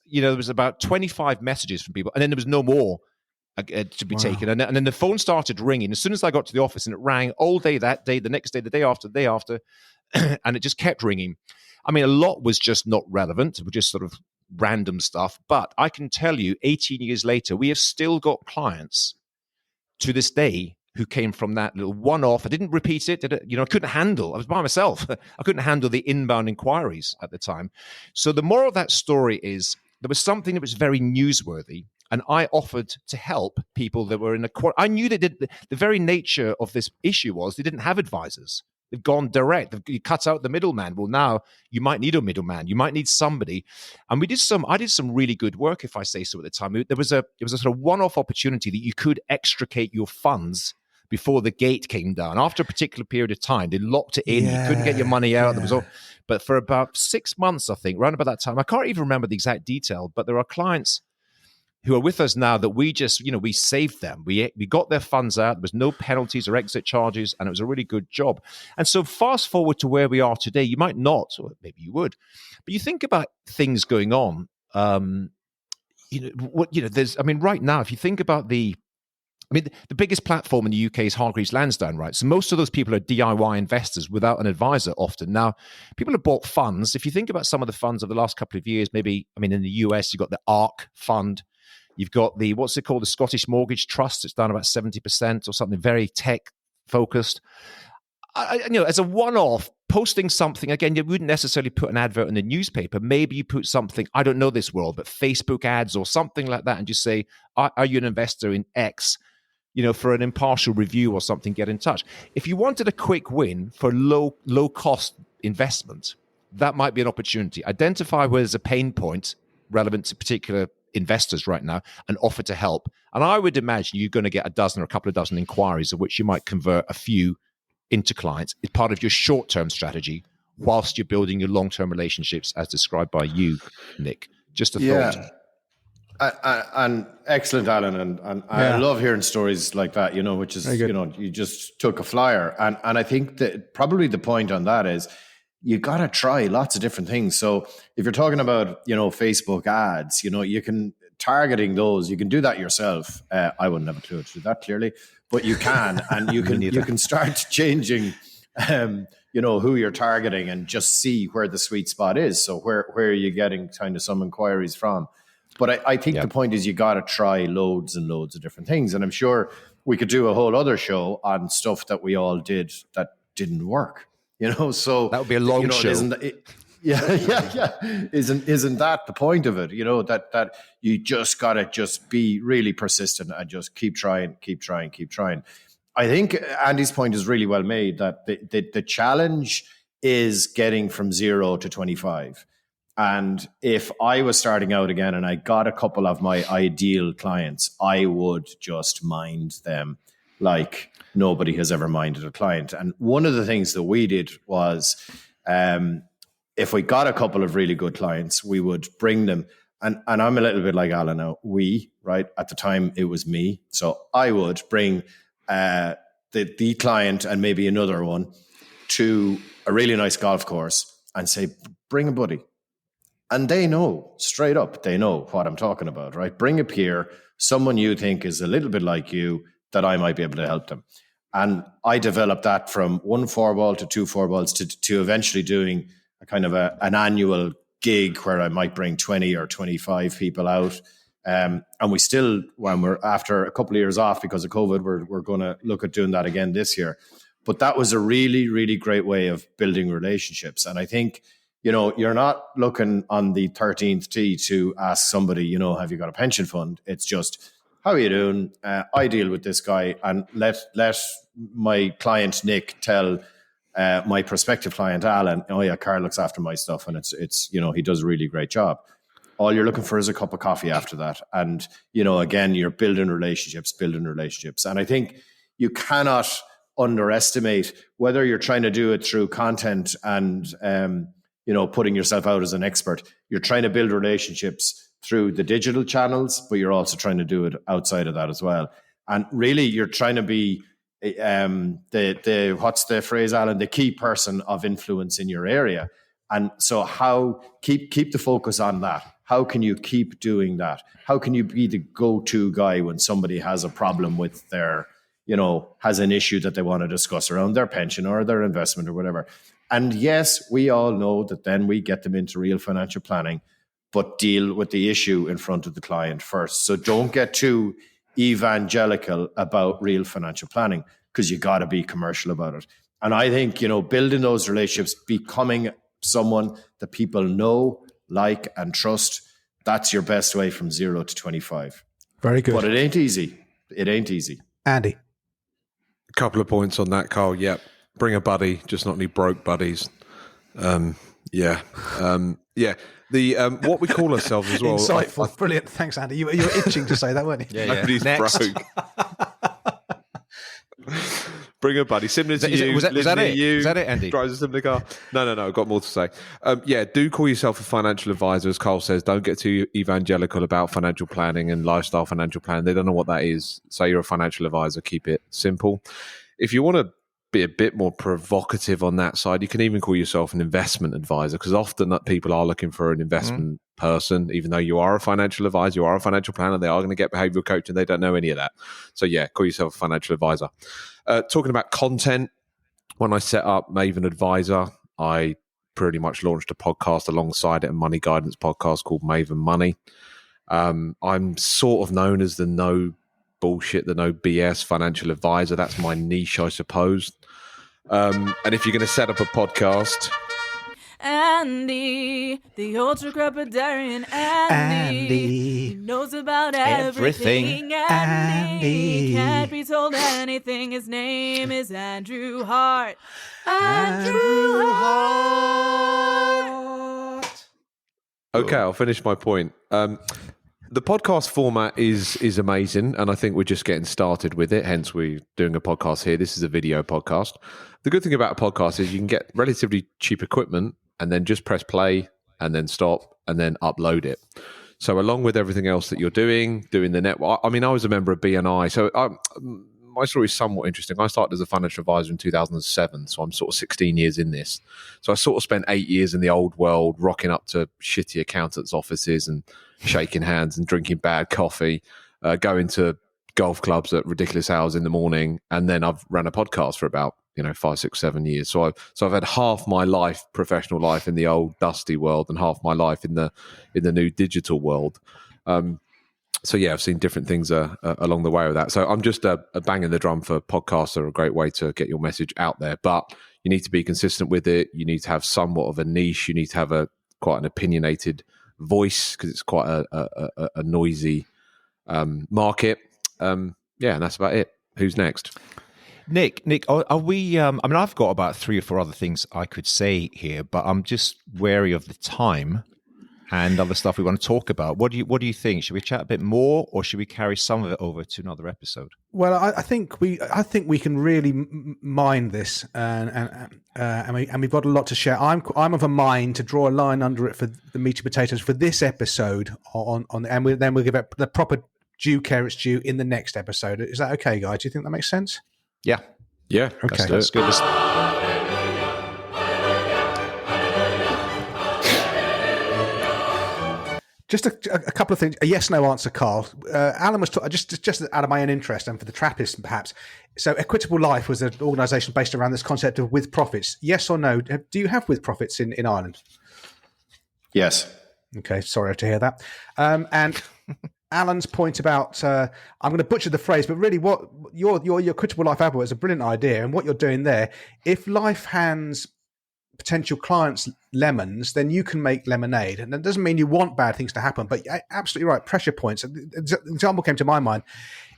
about 25 messages from people, and then there was no more to be taken. And then the phone started ringing as soon as I got to the office, and it rang all day that day, the next day, the day after, and it just kept ringing. I mean, a lot was just not relevant. It was just sort of random stuff. But I can tell you, 18 years later, we have still got clients to this day who came from that little one-off. I didn't repeat it. I couldn't handle. I was by myself. I couldn't handle the inbound inquiries at the time. So the moral of that story is there was something that was very newsworthy, and I offered to help people that were in I knew that the very nature of this issue was they didn't have advisors. They've gone direct. You cut out the middleman. Well, now you might need a middleman. You might need somebody. And I did some really good work, if I say so, at the time. It was a sort of one-off opportunity that you could extricate your funds before the gate came down. After a particular period of time, they locked it in. You couldn't get your money out. But for about 6 months, I think, around about that time, I can't even remember the exact detail, but there are clients who are with us now that we just, we saved them. We got their funds out. There was no penalties or exit charges, and it was a really good job. And so fast forward to where we are today, you might not, or maybe you would, but you think about things going on. Right now, if you think about the biggest platform in the UK is Hargreaves Lansdown, right? So most of those people are DIY investors without an advisor often. Now, people have bought funds. If you think about some of the funds of the last couple of years, in the US, you've got the ARC fund. You've got the Scottish Mortgage Trust. It's down about 70% or something, very tech focused. As a one-off, posting something, again, you wouldn't necessarily put an advert in the newspaper. Maybe you put something, I don't know this world, but Facebook ads or something like that, and just say, are you an investor in X? For an impartial review or something, get in touch. If you wanted a quick win for low cost investment, that might be an opportunity. Identify where there's a pain point relevant to particular investors right now and offer to help. And I would imagine you're going to get a dozen or a couple of dozen inquiries, of which you might convert a few into clients. It's part of your short-term strategy whilst you're building your long-term relationships as described by you, Nick. Just a thought. And excellent, Alan, and I love hearing stories like that, which is, you just took a flyer. And I think that probably the point on that is you got to try lots of different things. So if you're talking about, Facebook ads, you can targeting those, you can do that yourself. I wouldn't have a clue to do that, clearly, but you can, and you can start changing, who you're targeting and just see where the sweet spot is. So where are you getting kind of some inquiries from? But I think the point is you got to try loads and loads of different things. And I'm sure we could do a whole other show on stuff that we all did that didn't work, so that would be a long show. Isn't that the point of it? That you just got to just be really persistent and just keep trying. I think Andy's point is really well made, that the challenge is getting from 0 to 25. And if I was starting out again and I got a couple of my ideal clients, I would just mind them like nobody has ever minded a client. And one of the things that we did was, if we got a couple of really good clients, we would bring them. And I'm a little bit like Alan now. Right? At the time, it was me. So I would bring the client and maybe another one to a really nice golf course and say, bring a buddy. And they know, straight up, they know what I'm talking about, right? Bring a peer, someone you think is a little bit like you, that I might be able to help them. And I developed that from 1 4-ball to 2 4-balls to eventually doing a kind of an annual gig where I might bring 20 or 25 people out. And we still, when we're after a couple of years off because of COVID, we're going to look at doing that again this year. But that was a really, really great way of building relationships. And I think, you're not looking on the 13th tee to ask somebody, have you got a pension fund? It's just, how are you doing? I deal with this guy, and let my client Nick tell my prospective client Alan, oh yeah, Carl looks after my stuff, and it's he does a really great job. All you're looking for is a cup of coffee after that. And, again, you're building relationships. And I think you cannot underestimate whether you're trying to do it through content and, putting yourself out as an expert. You're trying to build relationships through the digital channels, but you're also trying to do it outside of that as well. And really, you're trying to be what's the phrase, Alan? The key person of influence in your area. And so how keep the focus on that. How can you keep doing that? How can you be the go-to guy when somebody has a problem with their, has an issue that they want to discuss around their pension or their investment or whatever? And yes, we all know that then we get them into real financial planning, but deal with the issue in front of the client first. So don't get too evangelical about real financial planning, because you got to be commercial about it. And I think, building those relationships, becoming someone that people know, like, and trust, that's your best way from 0 to 25. Very good. But it ain't easy. Andy. A couple of points on that, Carl. Yep. Bring a buddy, just not any broke buddies. Yeah. The what we call ourselves as well. Insightful. Brilliant. Thanks, Andy. You were itching to say that, weren't you? Yeah. Nobody's Next. broke. Bring a buddy. Similar to you. Was that it? You, is that it, Andy? Drives a similar car. No. I've got more to say. Do call yourself a financial advisor, as Carl says. Don't get too evangelical about financial planning and lifestyle financial planning. They don't know what that is. Say you're a financial advisor. Keep it simple. If you want to be a bit more provocative on that side, you can even call yourself an investment advisor, because often that people are looking for an investment person, even though you are a financial advisor, you are a financial planner, they are going to get behavioral coaching, they don't know any of that. So call yourself a financial advisor. Talking about content, when I set up Maven Advisor, I pretty much launched a podcast alongside it, a money guidance podcast called Maven Money. I'm sort of known as the no BS financial advisor. That's my niche, I suppose. And if you're going to set up a podcast, Andy, the ultra crepidarian Andy, he knows about everything. Andy can't be told anything. His name is Andrew Hart. Andrew Hart. Okay, I'll finish my point. The podcast format is amazing, and I think we're just getting started with it, hence we're doing a podcast here. This is a video podcast. The good thing about a podcast is you can get relatively cheap equipment and then just press play and then stop and then upload it. So along with everything else that you're doing the network, I mean, I was a member of BNI. So my story is somewhat interesting. I started as a financial advisor in 2007. So I'm sort of 16 years in this. So I sort of spent 8 years in the old world, rocking up to shitty accountants' offices and shaking hands and drinking bad coffee, going to golf clubs at ridiculous hours in the morning. And then I've ran a podcast for about 5, 6, 7 years. So I've had half my life, professional life, in the old dusty world, and half my life in the new digital world. So yeah, I've seen different things along the way with that. So I'm just a banging the drum for podcasts are a great way to get your message out there. But you need to be consistent with it. You need to have somewhat of a niche. You need to have quite an opinionated voice, because it's quite a noisy market. And that's about it. Who's next? Nick, are we? I mean, I've got about 3 or 4 other things I could say here, but I'm just wary of the time and other stuff we want to talk about. What do you think? Should we chat a bit more, or should we carry some of it over to another episode? Well, I think we can really mine this, and we've got a lot to share. I'm of a mind to draw a line under it for the meaty potatoes for this episode and then we'll give it the proper due care it's due in the next episode. Is that okay, guys? Do you think that makes sense? Yeah. Okay. That's good. Just a couple of things. A yes/no answer, Carl. Alan was just out of my own interest and for the Trappists, perhaps. So, Equitable Life was an organisation based around this concept of with profits. Yes or no? Do you have with profits in Ireland? Yes. Okay, sorry to hear that. And Alan's point about I'm going to butcher the phrase, but really, what your Equitable Life advert is a brilliant idea, and what you're doing there. If life hands potential clients lemons, then you can make lemonade, and that doesn't mean you want bad things to happen. But you're absolutely right. Pressure points. An example came to my mind.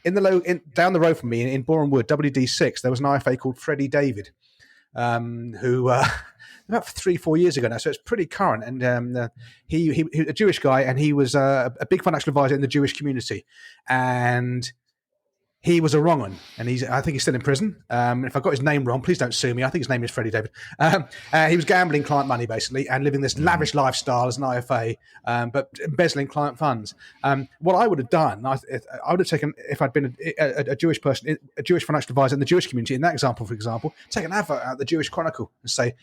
Down the road from me in Boreham Wood, WD6, there was an IFA called Freddie David, who about 3-4 years ago now, so it's pretty current. And he a Jewish guy, and he was a big financial advisor in the Jewish community, and he was a wrong one, and I think he's still in prison. If I got his name wrong, please don't sue me. I think his name is Freddie David. He was gambling client money, basically, and living this lavish lifestyle as an IFA, but embezzling client funds. What I would have done, I would have taken, if I'd been a Jewish person, a Jewish financial advisor in the Jewish community, in that example, for example, take an advert out of the Jewish Chronicle and say,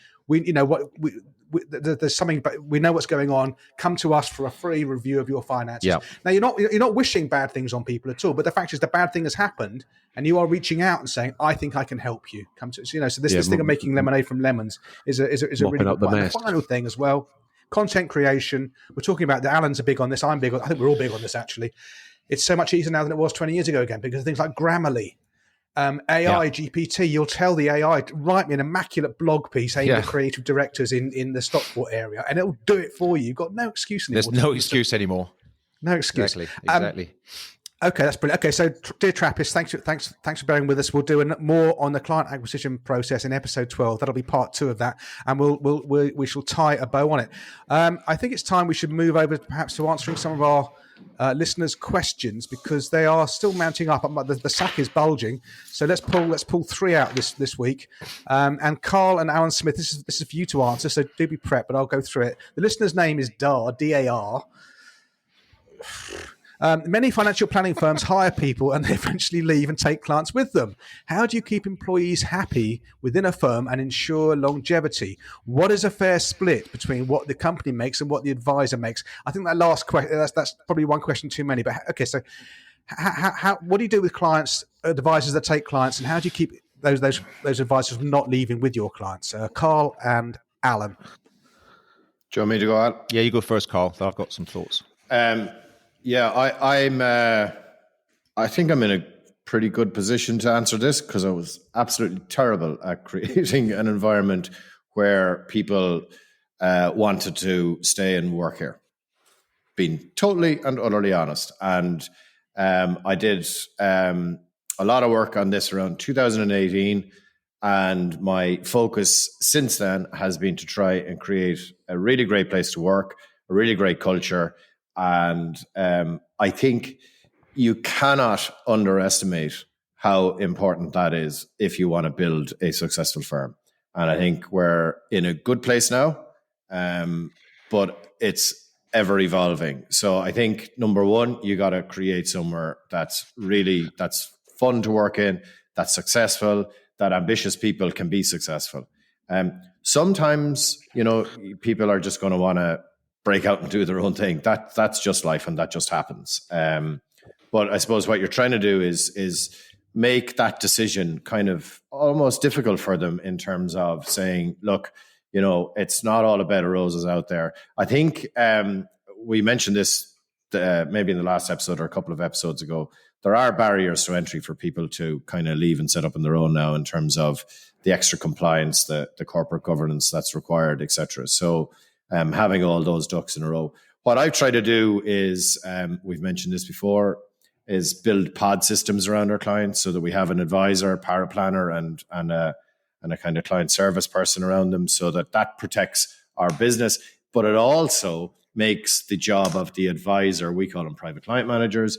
there's something, but we know what's going on. Come to us for a free review of your finances. Yeah. Now you're not wishing bad things on people at all, but the fact is the bad thing has happened, and you are reaching out and saying, "I think I can help you." Come to So this thing of making lemonade from lemons is a really good one. The final thing as well, content creation. We're talking about that. Alan's big on this. I'm big on. I think we're all big on this actually. It's so much easier now than it was 20 years ago again, because of things like Grammarly. AI, GPT, you'll tell the AI to write me an immaculate blog piece aimed at creative directors in the Stockport area, and it'll do it for you. You've got no excuse anymore. There's no excuse anymore. No excuse. Exactly. Okay, that's brilliant. Okay, so dear Trappists, thanks for bearing with us. We'll do more on the client acquisition process in episode 12. That'll be part 2 of that, and we shall tie a bow on it. I think it's time we should move over perhaps to answering some of our listeners' questions, because they are still mounting up. The sack is bulging, so let's pull 3 out this week. And Carl and Alan Smith, this is for you to answer, so do be prepped, but I'll go through it. The listener's name is Dar, D-A-R. Many financial planning firms hire people and they eventually leave and take clients with them. How do you keep employees happy within a firm and ensure longevity? What is a fair split between what the company makes and what the advisor makes? I think that last question, that's probably one question too many. But okay, so what do you do with clients, advisors that take clients, and how do you keep those advisors from not leaving with your clients? Carl and Alan. Do you want me to go out? Yeah, you go first, Carl. I've got some thoughts. Yeah, I think I'm in a pretty good position to answer this, because I was absolutely terrible at creating an environment where people wanted to stay and work here. Being totally and utterly honest. And I did a lot of work on this around 2018, and my focus since then has been to try and create a really great place to work, a really great culture. And I think you cannot underestimate how important that is if you want to build a successful firm. And I think we're in a good place now, but it's ever evolving. So I think number one, you got to create somewhere that's fun to work in, that's successful, that ambitious people can be successful. Sometimes, people are just going to want to break out and do their own thing. That's just life, and that just happens. But I suppose what you're trying to do is make that decision kind of almost difficult for them in terms of saying, look, it's not all a bed of roses out there. I think we mentioned this maybe in the last episode or a couple of episodes ago. There are barriers to entry for people to kind of leave and set up on their own now in terms of the extra compliance, the corporate governance that's required, etc. So having all those ducks in a row. What I've tried to do is, we've mentioned this before, is build pod systems around our clients so that we have an advisor, paraplanner, and a kind of client service person around them, so that protects our business. But it also makes the job of the advisor, we call them private client managers,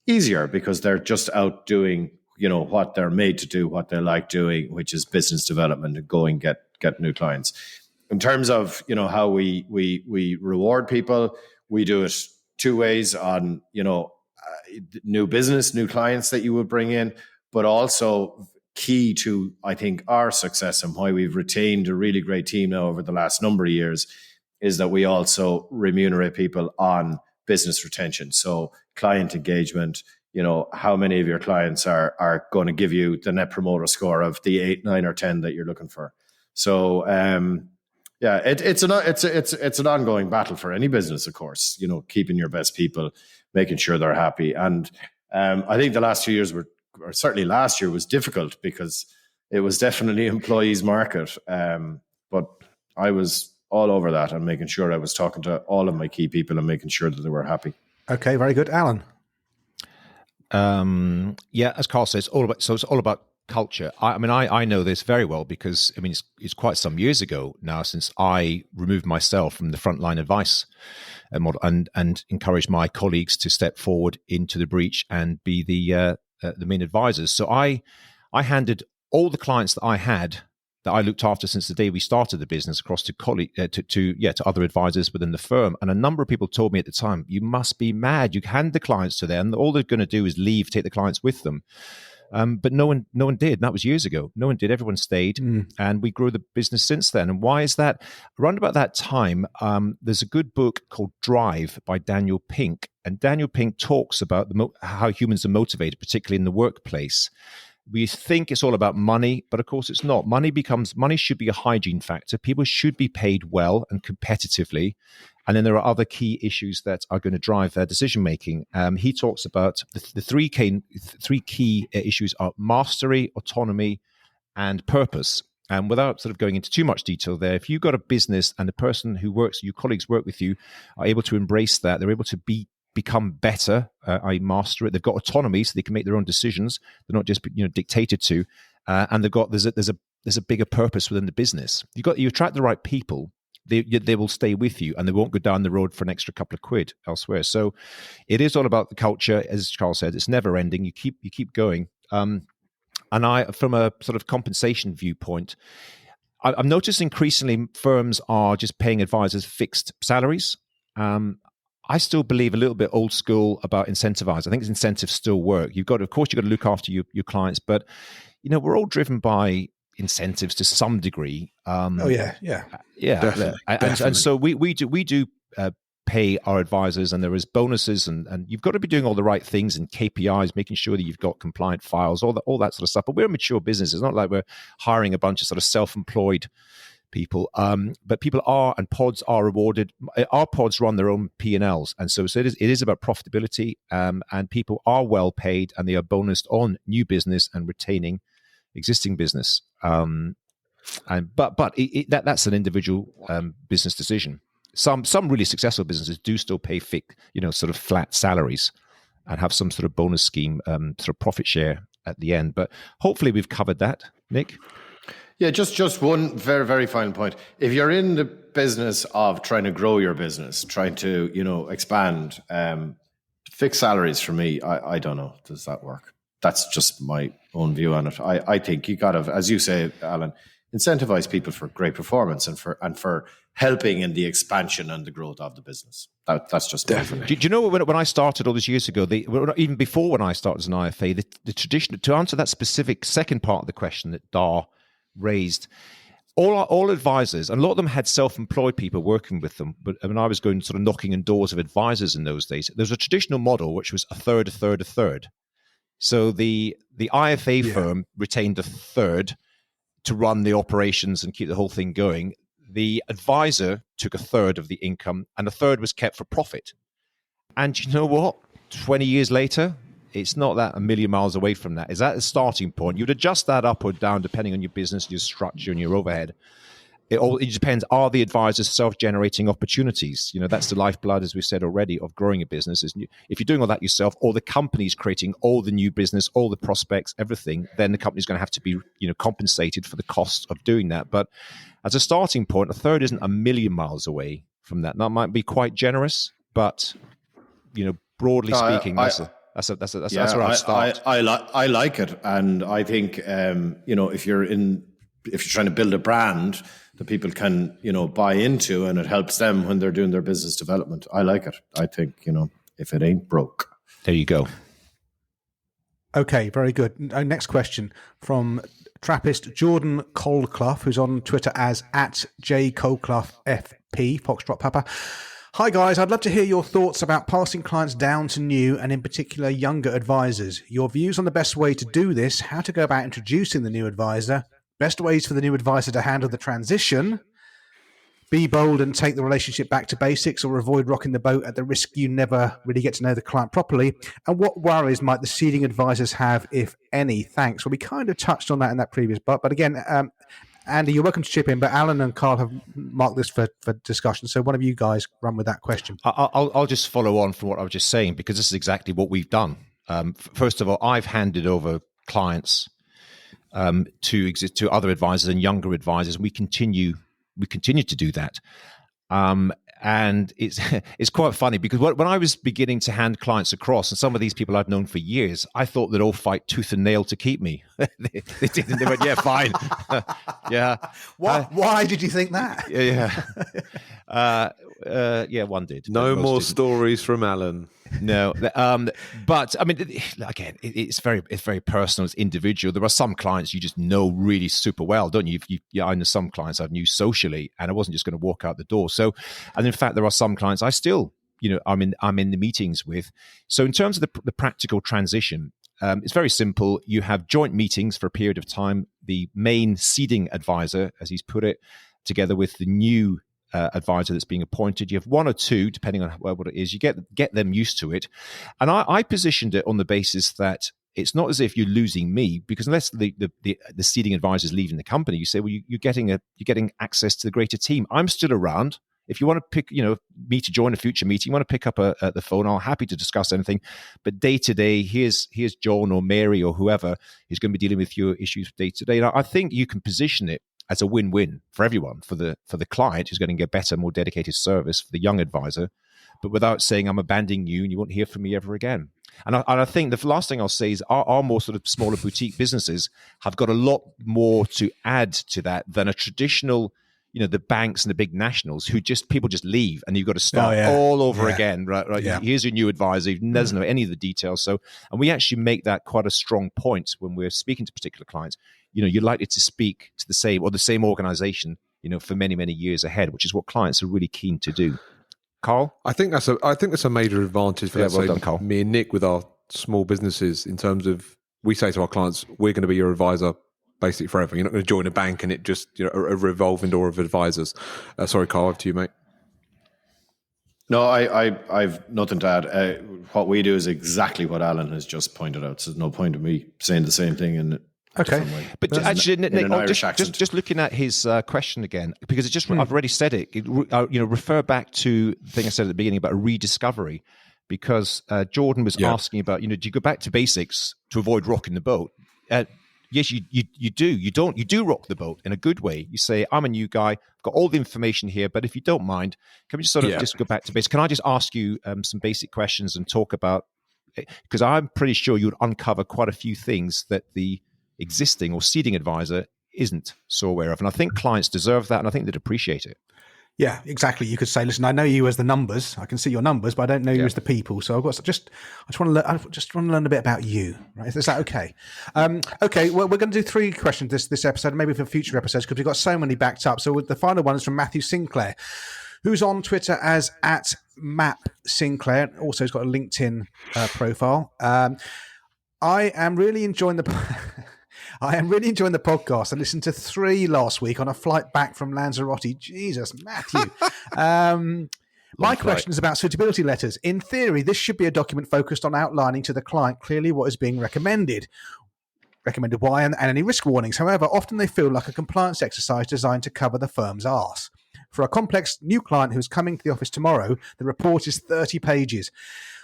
easier, because they're just out doing, what they're made to do, what they like doing, which is business development and go and get new clients. In terms of, how we reward people, we do it two ways on, new business, new clients that you would bring in, but also key to, I think, our success and why we've retained a really great team now over the last number of years is that we also remunerate people on business retention. So client engagement, how many of your clients are going to give you the net promoter score of the 8, 9, or 10 that you're looking for. So, it's an ongoing battle for any business, of course, keeping your best people, making sure they're happy. And I think the last 2 years or certainly last year was difficult because it was definitely employees market. But I was all over that and making sure I was talking to all of my key people and making sure that they were happy. Okay, very good. Alan? As Carl says, it's all about culture. I know this very well because it's quite some years ago now since I removed myself from the frontline advice model and encouraged my colleagues to step forward into the breach and be the main advisors. So I handed all the clients that I had that I looked after since the day we started the business across to other advisors within the firm. And a number of people told me at the time, "You must be mad. You hand the clients to them. All they're going to do is leave, take the clients with them." But no one did. And that was years ago. No one did. Everyone stayed, and we grew the business since then. And why is that? Around about that time, there's a good book called Drive by Daniel Pink, and Daniel Pink talks about how humans are motivated, particularly in the workplace. We think it's all about money, but of course it's not. Money should be a hygiene factor. People should be paid well and competitively. And then there are other key issues that are going to drive their decision making. He talks about the three key issues are mastery, autonomy, and purpose. And without sort of going into too much detail there, if you've got a business and the person your colleagues work with you are able to embrace that, they're able to become better, I master it. They've got autonomy, so they can make their own decisions. They're not just dictated to, and there's a bigger purpose within the business. You attract the right people, they will stay with you, and they won't go down the road for an extra couple of quid elsewhere. So it is all about the culture, as Charles said. It's never ending. You keep going. And I, from a sort of compensation viewpoint, I'm noticing increasingly firms are just paying advisors fixed salaries. I still believe a little bit old school about incentivize. I think incentives still work. You've got to look after your clients, but we're all driven by incentives to some degree. Yeah. Definitely. And so we do pay our advisors, and there is bonuses, and you've got to be doing all the right things and KPIs, making sure that you've got compliant files, all that sort of stuff. But we're a mature business. It's not like we're hiring a bunch of sort of self-employed people, but people are, and pods are rewarded. Our pods run their own P&Ls, and so it is about profitability, and people are well paid, and they are bonused on new business and retaining existing business. But that's an individual business decision. Some really successful businesses do still pay sort of flat salaries and have some sort of bonus scheme, sort of profit share at the end. But hopefully we've covered that, Nick. Yeah, just one very, very final point. If you're in the business of trying to grow your business, trying to, expand, fixed salaries for me, I don't know. Does that work? That's just my own view on it. I think you got to, as you say, Alan, incentivize people for great performance and for helping in the expansion and the growth of the business. That's just definitely. Do you know when I started all those years ago, even before when I started as an IFA, the tradition, to answer that specific second part of the question that Dar raised, all advisors, and a lot of them had self-employed people working with them, but I mean, I was going sort of knocking on doors of advisors in those days. There was a traditional model which was a third, a third, a third. So the IFA firm retained a third to run the operations and keep the whole thing going. The advisor took a third of the income, and a third was kept for profit. And you know what? 20 years later, it's not that a million miles away from that. Is that a starting point? You'd adjust that up or down depending on your business, your structure, and your overhead. It depends. Are the advisors self-generating opportunities? You know, that's the lifeblood, as we've said already, of growing a business. If you're doing all that yourself, or the company's creating all the new business, all the prospects, everything, then the company's going to have to be, compensated for the cost of doing that. But as a starting point, a third isn't a million miles away from that. That might be quite generous, but broadly speaking, that's where I'll start. I like it, and I think if you're trying to build a brand that people can buy into, and it helps them when they're doing their business development, I like it. I think if it ain't broke, there you go. Okay, very good. Next question from Trappist Jordan Coldclough, who's on Twitter as @JColdcloughFP, Foxtrot Papa. Hi guys, I'd love to hear your thoughts about passing clients down to new and in particular younger advisors. Your views on the best way to do this, how to go about introducing the new advisor, best ways for the new advisor to handle the transition, be bold and take the relationship back to basics, or avoid rocking the boat at the risk you never really get to know the client properly, and what worries might the seeding advisors have, if any? Thanks. Well, we kind of touched on that in that previous part, but again, Andy, you're welcome to chip in, but Alan and Carl have marked this for discussion. So one of you guys run with that question. I'll just follow on from what I was just saying, because this is exactly what we've done. First of all, I've handed over clients to other advisors and younger advisors. We continue to do that. And it's quite funny, because when I was beginning to hand clients across, and some of these people I've known for years, I thought they'd all fight tooth and nail to keep me. They didn't. They went, yeah, fine. Yeah. Why did you think that? Yeah, one did. No more stories from Alan. No, but I mean, again, it's very personal. It's individual. There are some clients you just know really super well, don't you? I know some clients I've knew socially, and I wasn't just going to walk out the door. So, and in fact, there are some clients I still, I'm in the meetings with. So, in terms of the practical transition, it's very simple. You have joint meetings for a period of time. The main seeding advisor, as he's put it, together with the new advisor that's being appointed. You have one or two, depending on what it is. You get them used to it. And I positioned it on the basis that it's not as if you're losing me, because unless the seeding advisor is leaving the company, you say, well, you're getting access to the greater team. I'm still around. If you want to pick, me to join a future meeting, you want to pick up the phone, I'm happy to discuss anything. But day to day, here's John or Mary or whoever is going to be dealing with your issues day to day. And I think you can position it as a win-win for everyone, for the client who's going to get better, more dedicated service, for the young advisor, but without saying I'm abandoning you and you won't hear from me ever again. And I think the last thing I'll say is our more sort of smaller boutique businesses have got a lot more to add to that than a traditional, the banks and the big nationals who people just leave and you've got to start all over again. Right. Yeah. Here's your new advisor who doesn't know any of the details. So, and we actually make that quite a strong point when we're speaking to particular clients. You're likely to speak to the same organization, for many, many years ahead, which is what clients are really keen to do. Carl? I think that's a major advantage for me and Nick with our small businesses, in terms of, we say to our clients, we're going to be your advisor basically forever. You're not going to join a bank and it just, a revolving door of advisors. Sorry, Carl, up to you, mate. No, I've nothing to add. What we do is exactly what Alan has just pointed out. So there's no point in me saying the same thing in okay, but actually, Nick, just looking at his question again, because I've already said it. Refer back to the thing I said at the beginning about a rediscovery, because Jordan was asking about, do you go back to basics to avoid rocking the boat? Yes, you do. You do rock the boat in a good way. You say, I'm a new guy, I've got all the information here, but if you don't mind, can we just just go back to basics? Can I just ask you some basic questions and talk about, because I'm pretty sure you'd uncover quite a few things that the existing or seeding advisor isn't so aware of. And I think clients deserve that, and I think they'd appreciate it. Yeah, exactly. You could say, "Listen, I know you as the numbers. I can see your numbers, but I don't know you as the people. So I just want to learn a bit about you." Right? Is that okay? Okay. Well, we're going to do 3 questions this episode, maybe for future episodes, because we've got so many backed up. So the final one is from Matthew Sinclair, who's on Twitter as @MapSinclair. Also, he's got a LinkedIn profile. I am really enjoying the podcast. I listened to 3 last week on a flight back from Lanzarote. Jesus, Matthew. My question is about suitability letters. In theory, this should be a document focused on outlining to the client clearly what is being recommended why, and any risk warnings. However, often they feel like a compliance exercise designed to cover the firm's arse. For a complex new client who is coming to the office tomorrow, the report is 30 pages.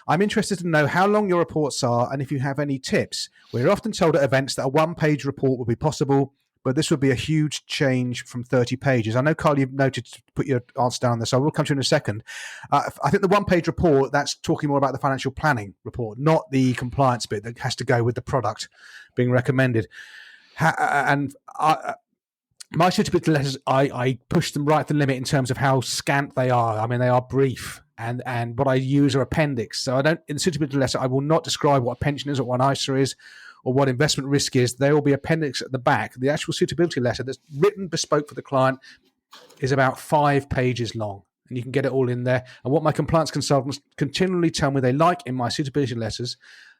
I'm interested to know how long your reports are and if you have any tips. We're often told at events that a 1-page report would be possible, but this would be a huge change from 30 pages. I know, Carl, you've noted to put your answer down there, so I will come to you in a second. I think the 1-page report, that's talking more about the financial planning report, not the compliance bit that has to go with the product being recommended. My suitability letters, I push them right to the limit in terms of how scant they are. I mean, they are brief, and what I use are appendix. So in the suitability letter, I will not describe what a pension is or what an ISA is or what investment risk is. There will be appendix at the back. The actual suitability letter that's written bespoke for the client is about 5 pages long, and you can get it all in there. And what my compliance consultants continually tell me they like in my suitability letters,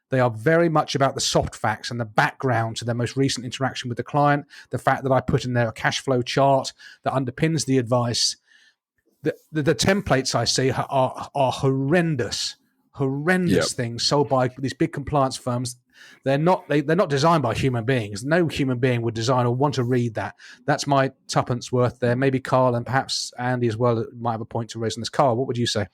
they are very much about the soft facts and the background to their most recent interaction with the client, the fact that I put in there a cash flow chart that underpins the advice. The templates I see are horrendous things sold by these big compliance firms. They're not designed by human beings. No human being would design or want to read that. That's my tuppence worth there. Maybe Carl and perhaps Andy as well might have a point to raise on this. Carl, what would you say?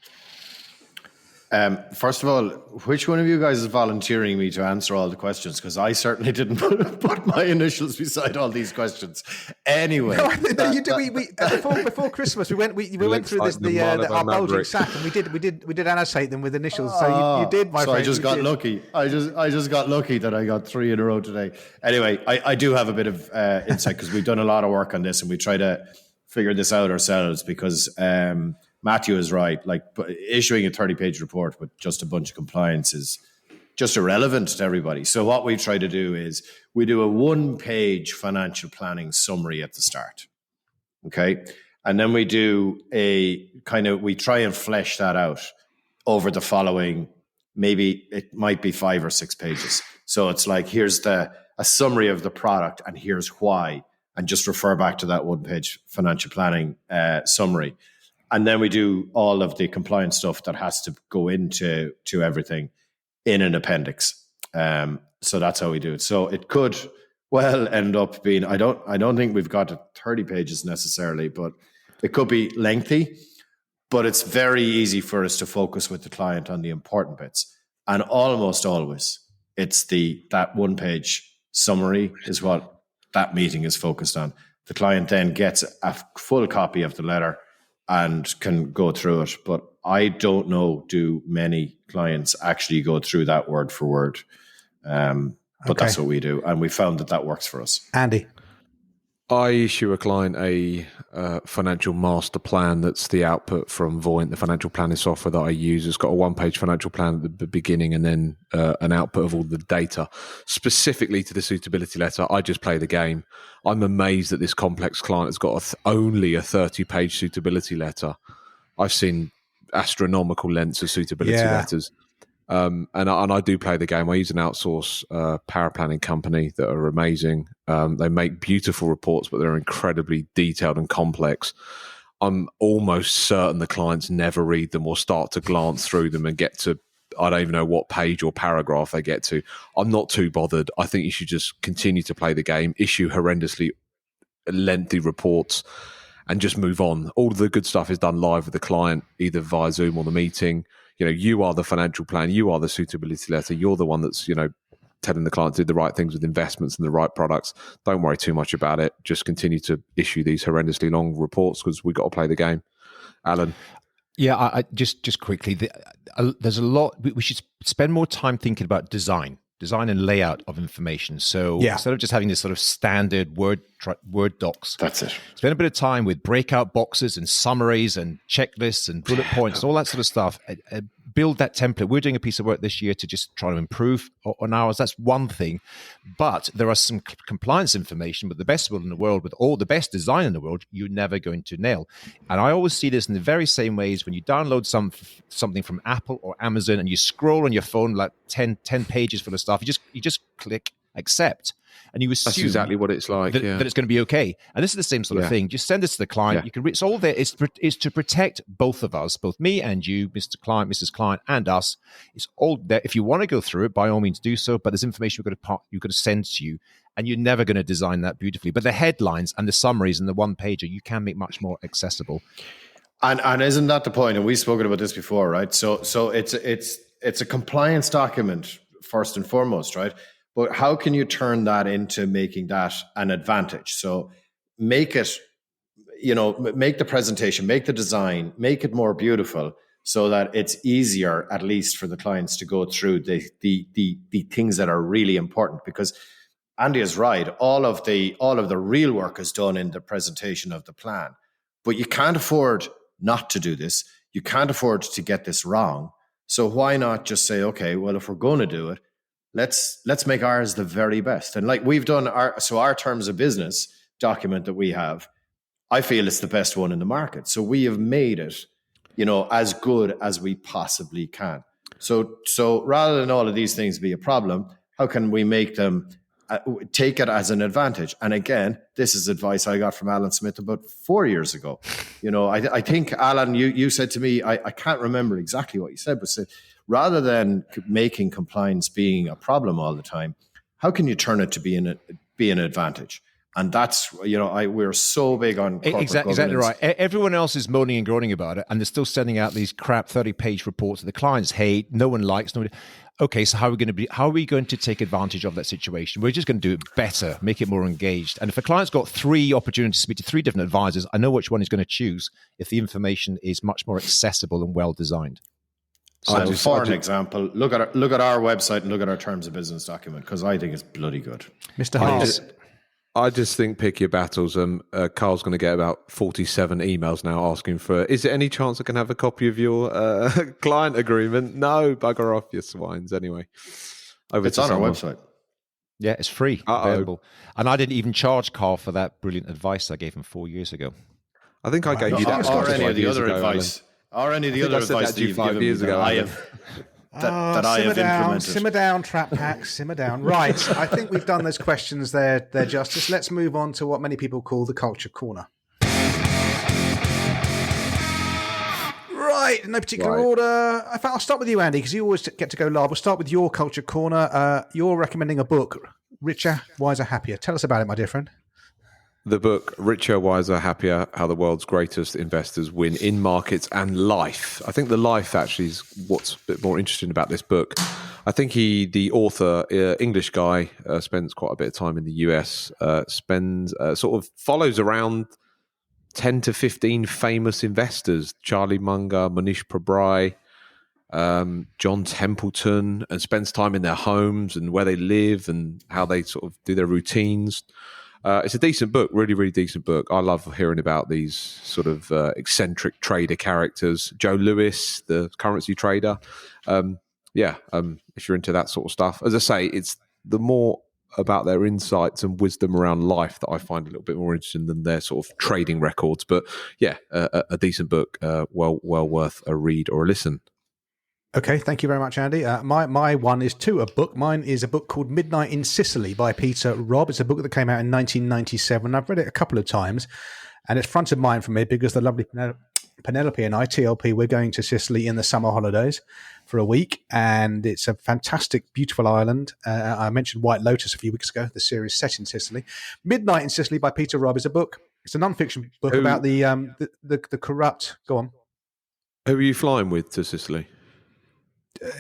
First of all, which one of you guys is volunteering me to answer all the questions? Because I certainly didn't put my initials beside all these questions. Anyway, before Christmas, we went through our bulging sack, and we did annotate them with initials. So you did, my friend. I just got lucky. I just got lucky that I got 3 in a row today. Anyway, I do have a bit of insight because we've done a lot of work on this, and we try to figure this out ourselves because. Matthew is right. Like issuing a 30-page report with just a bunch of compliance is just irrelevant to everybody. So what we try to do is we do a 1-page financial planning summary at the start. Okay. And then we do we try and flesh that out over the following, maybe it might be 5 or 6 pages. So it's like, here's a summary of the product and here's why, and just refer back to that 1-page financial planning summary. And then we do all of the compliance stuff that has to go into everything in an appendix. So that's how we do it. So it could well end up being, I don't think we've got to 30 pages necessarily, but it could be lengthy, but it's very easy for us to focus with the client on the important bits. And almost always it's that 1-page summary is what that meeting is focused on. The client then gets a full copy of the letter and can go through it. But I don't know, do many clients actually go through that word for word? But that's what we do. And we found that works for us. Andy? I issue a client a financial master plan that's the output from Voyant, the financial planning software that I use. It's got a 1-page financial plan at the beginning and then an output of all the data. Specifically to the suitability letter, I just play the game. I'm amazed that this complex client has got only a 30-page suitability letter. I've seen astronomical lengths of suitability letters. And I do play the game. I use an outsource power planning company that are amazing. They make beautiful reports, but they're incredibly detailed and complex. I'm almost certain the clients never read them or start to glance through them and get to, I don't even know what page or paragraph they get to. I'm not too bothered. I think you should just continue to play the game, issue horrendously lengthy reports, and just move on. All of the good stuff is done live with the client, either via Zoom or the meeting. You are the financial plan, you are the suitability letter, you're the one that's, telling the client to do the right things with investments and the right products. Don't worry too much about it. Just continue to issue these horrendously long reports because we've got to play the game. Alan? Yeah, I just quickly, there's a lot, we should spend more time thinking about design and layout of information. So instead of just having this sort of standard Word Word docs. That's it. Spend a bit of time with breakout boxes and summaries and checklists and bullet points, all that sort of stuff. Build that template. We're doing a piece of work this year to just try to improve on ours. That's one thing. But there are some compliance information with the best will in the world, with all the best design in the world, you're never going to nail. And I always see this in the very same ways when you download something from Apple or Amazon and you scroll on your phone like 10 pages full of stuff. You just click accept. And you assume that's exactly what it's like, that it's going to be okay. And this is the same sort of thing. Just send this to the client. You can it's all there. It's to protect both of us, both me and you, Mr. Client, Mrs. Client, and us. It's all there. If you want to go through it, by all means do so. But there's information you've got to send to you, and you're never going to design that beautifully. But the headlines and the summaries and the one pager you can make much more accessible. And isn't that the point? And we've spoken about this before, right? So it's a compliance document first and foremost, right? But how can you turn that into making that an advantage? So make it, make the presentation, make the design, make it more beautiful so that it's easier, at least for the clients, to go through the things that are really important. Because Andy is right. All of the real work is done in the presentation of the plan. But you can't afford not to do this. You can't afford to get this wrong. So why not just say, okay, well, if we're going to do it, let's make ours the very best. And like we've done our terms of business document that we have, I feel it's the best one in the market. So we have made it, as good as we possibly can. So rather than all of these things be a problem, how can we make them take it as an advantage? And again, this is advice I got from Alan Smith about 4 years ago. I think, Alan, you said to me, I can't remember exactly what you said, but said, rather than making compliance being a problem all the time, how can you turn it to be an advantage? And that's, we're so big on corporate exactly right. Everyone else is moaning and groaning about it, and they're still sending out these crap 30-page reports that the clients hate, no one likes. Okay, so how are we going to take advantage of that situation? We're just going to do it better, make it more engaged. And if a client's got 3 opportunities to speak to 3 different advisors, I know which one he's going to choose if the information is much more accessible and well designed. So for an example, look at our website and look at our terms of business document, because I think it's bloody good. Mr. Hart. I just think pick your battles. Carl's going to get about 47 emails now asking for, is there any chance I can have a copy of your client agreement? No, bugger off, you swines. Anyway. It's on our website. Yeah, it's free, available. And I didn't even charge Carl for that brilliant advice I gave him 4 years ago. I think I gave you that. Or any of the other advice. Or any of the other advice that you've given me that I have implemented. Simmer down, Trap Pack, simmer down. Right, I think we've done those questions there justice. Let's move on to what many people call the Culture Corner. Right, in no particular order. In fact, I'll start with you, Andy, because you always get to go live. We'll start with your Culture Corner. You're recommending a book, Richer, Wiser, Happier. Tell us about it, my dear friend. The book, Richer, Wiser, Happier, How the World's Greatest Investors Win in Markets and Life. I think the life actually is what's a bit more interesting about this book. I think the author, English guy, spends quite a bit of time in the US, sort of follows around 10 to 15 famous investors, Charlie Munger, Manish Prabhai, John Templeton, and spends time in their homes and where they live and how they sort of do their routines. It's a decent book, really, really decent book. I love hearing about these sort of eccentric trader characters. Joe Lewis, the currency trader. If you're into that sort of stuff. As I say, it's the more about their insights and wisdom around life that I find a little bit more interesting than their sort of trading records. But yeah, a decent book, well worth a read or a listen. Okay, thank you very much, Andy. My one is a book. Mine is a book called Midnight in Sicily by Peter Robb. It's a book that came out in 1997. I've read it a couple of times, and it's front of mind for me because the lovely Penelope and I, TLP, we're going to Sicily in the summer holidays for a week, and it's a fantastic, beautiful island. I mentioned White Lotus a few weeks ago, the series set in Sicily. Midnight in Sicily by Peter Robb is a book. It's a non-fiction book about the corrupt... Go on. Who are you flying with to Sicily?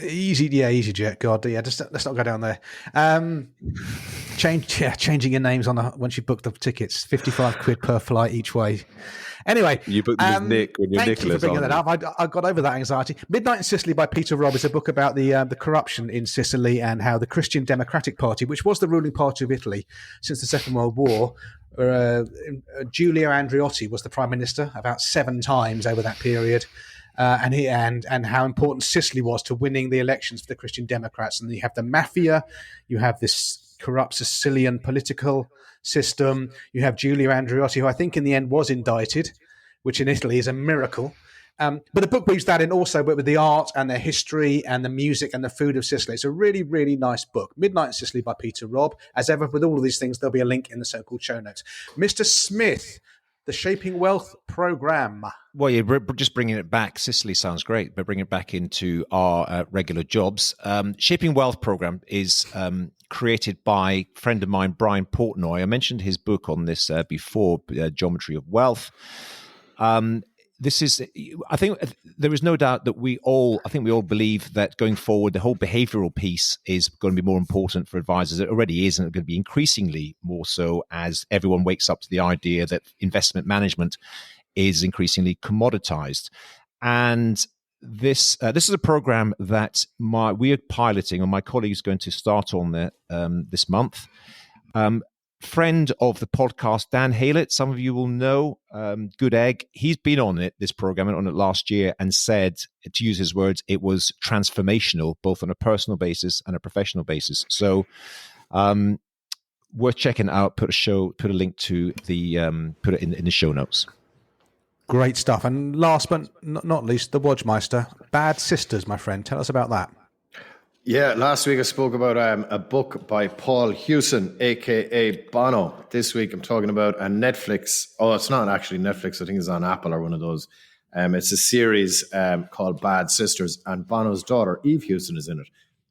EasyJet. God, yeah. Let's not go down there. Changing your names once you book the tickets. 55 quid per flight each way. Anyway, you booked them as Nick when you're Nicholas. Thank you for bringing that up. I got over that anxiety. Midnight in Sicily by Peter Robb is a book about the corruption in Sicily and how the Christian Democratic Party, which was the ruling party of Italy since the Second World War, Giulio Andreotti was the prime minister about 7 times over that period. And how important Sicily was to winning the elections for the Christian Democrats. And you have the mafia, you have this corrupt Sicilian political system, you have Giulio Andreotti, who I think in the end was indicted, which in Italy is a miracle. But the book weaves that in also with the art and the history and the music and the food of Sicily. It's a really, really nice book. Midnight in Sicily by Peter Robb. As ever, with all of these things, there'll be a link in the so-called show notes. Mr. Smith, the Shaping Wealth Programme. Well, you're just bringing it back. Sicily sounds great, but bring it back into our regular jobs. Shaping Wealth Programme is created by a friend of mine, Brian Portnoy. I mentioned his book on this before, Geometry of Wealth. This is, I think there is no doubt that we all believe that going forward, the whole behavioral piece is going to be more important for advisors. It already is, and it's going to be increasingly more so as everyone wakes up to the idea that investment management is increasingly commoditized. And this is a program that we are piloting, and my colleague is going to start on there this month. Friend of the podcast, Dan Haylett, some of you will know, Good Egg. He's been on this program, on it last year, and said, to use his words, it was transformational, both on a personal basis and a professional basis. So worth checking out. Put a link to put it in the show notes. Great stuff. And last but not least, the Wodgemeister, Bad Sisters, my friend. Tell us about that. Yeah, last week I spoke about a book by Paul Hewson, a.k.a. Bono. This week I'm talking about a Netflix. Oh, it's not actually Netflix. I think it's on Apple or one of those. It's a series called Bad Sisters, and Bono's daughter, Eve Hewson, is in it.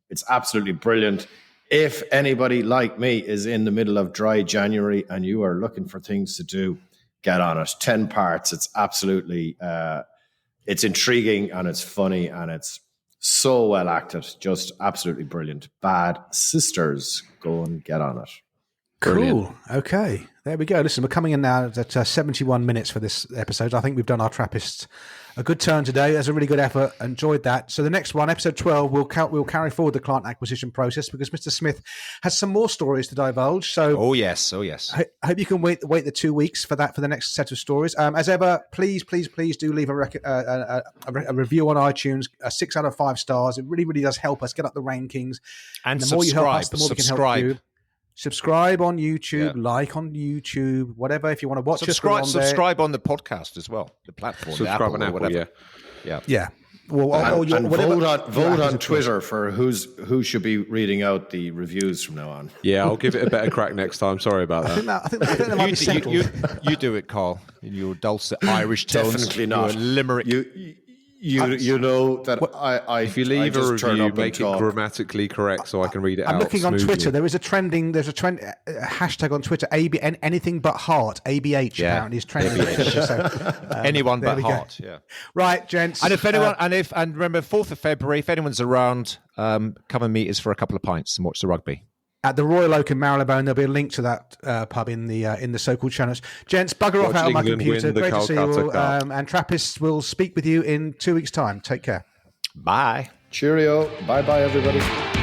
It's absolutely brilliant. If anybody like me is in the middle of dry January and you are looking for things to do, get on it. 10 parts. It's absolutely, it's intriguing and it's funny and it's so well acted, just absolutely brilliant. Bad Sisters. Go and get on it. Brilliant. Cool. Okay, there we go. Listen, we're coming in now at 71 minutes for this episode. I think we've done our Trappists a good turn today. That's a really good effort. Enjoyed that. So the next one, episode 12, we'll carry forward the client acquisition process because Mr. Smith has some more stories to divulge. So oh yes. I hope you can wait the 2 weeks for that, for the next set of stories. As ever, please do leave a review on iTunes. 6 out of 5 stars. It really, really does help us get up the rankings. And the subscribe. more you help us, the more we can help you. Subscribe on YouTube, yeah. Like on YouTube, whatever. If you want to watch subscribe on the podcast as well, the platform, subscribe on Apple, whatever. Yeah. Well, and vote on Twitter for who should be reading out the reviews from now on. Yeah, I'll give it a better crack next time. Sorry about that. I think that might be settled. You do it, Carl, in your dulcet Irish tones. Definitely not. Your limerick. You know that if you leave a review, make it grammatically correct so I can read it out. I'm looking smoothly. on Twitter. There's a hashtag on Twitter, anything but heart, ABH apparently is trending on Twitter. So, anyone but heart, yeah. Right, gents. And if anyone, and remember, 4th of February, if anyone's around, come and meet us for a couple of pints and watch the rugby. At the Royal Oak in Marylebone, there'll be a link to that pub in the so-called channels. Gents, bugger off out of my computer. Great to see you all. And Trappists will speak with you in 2 weeks' time. Take care. Bye. Cheerio. Bye-bye, everybody.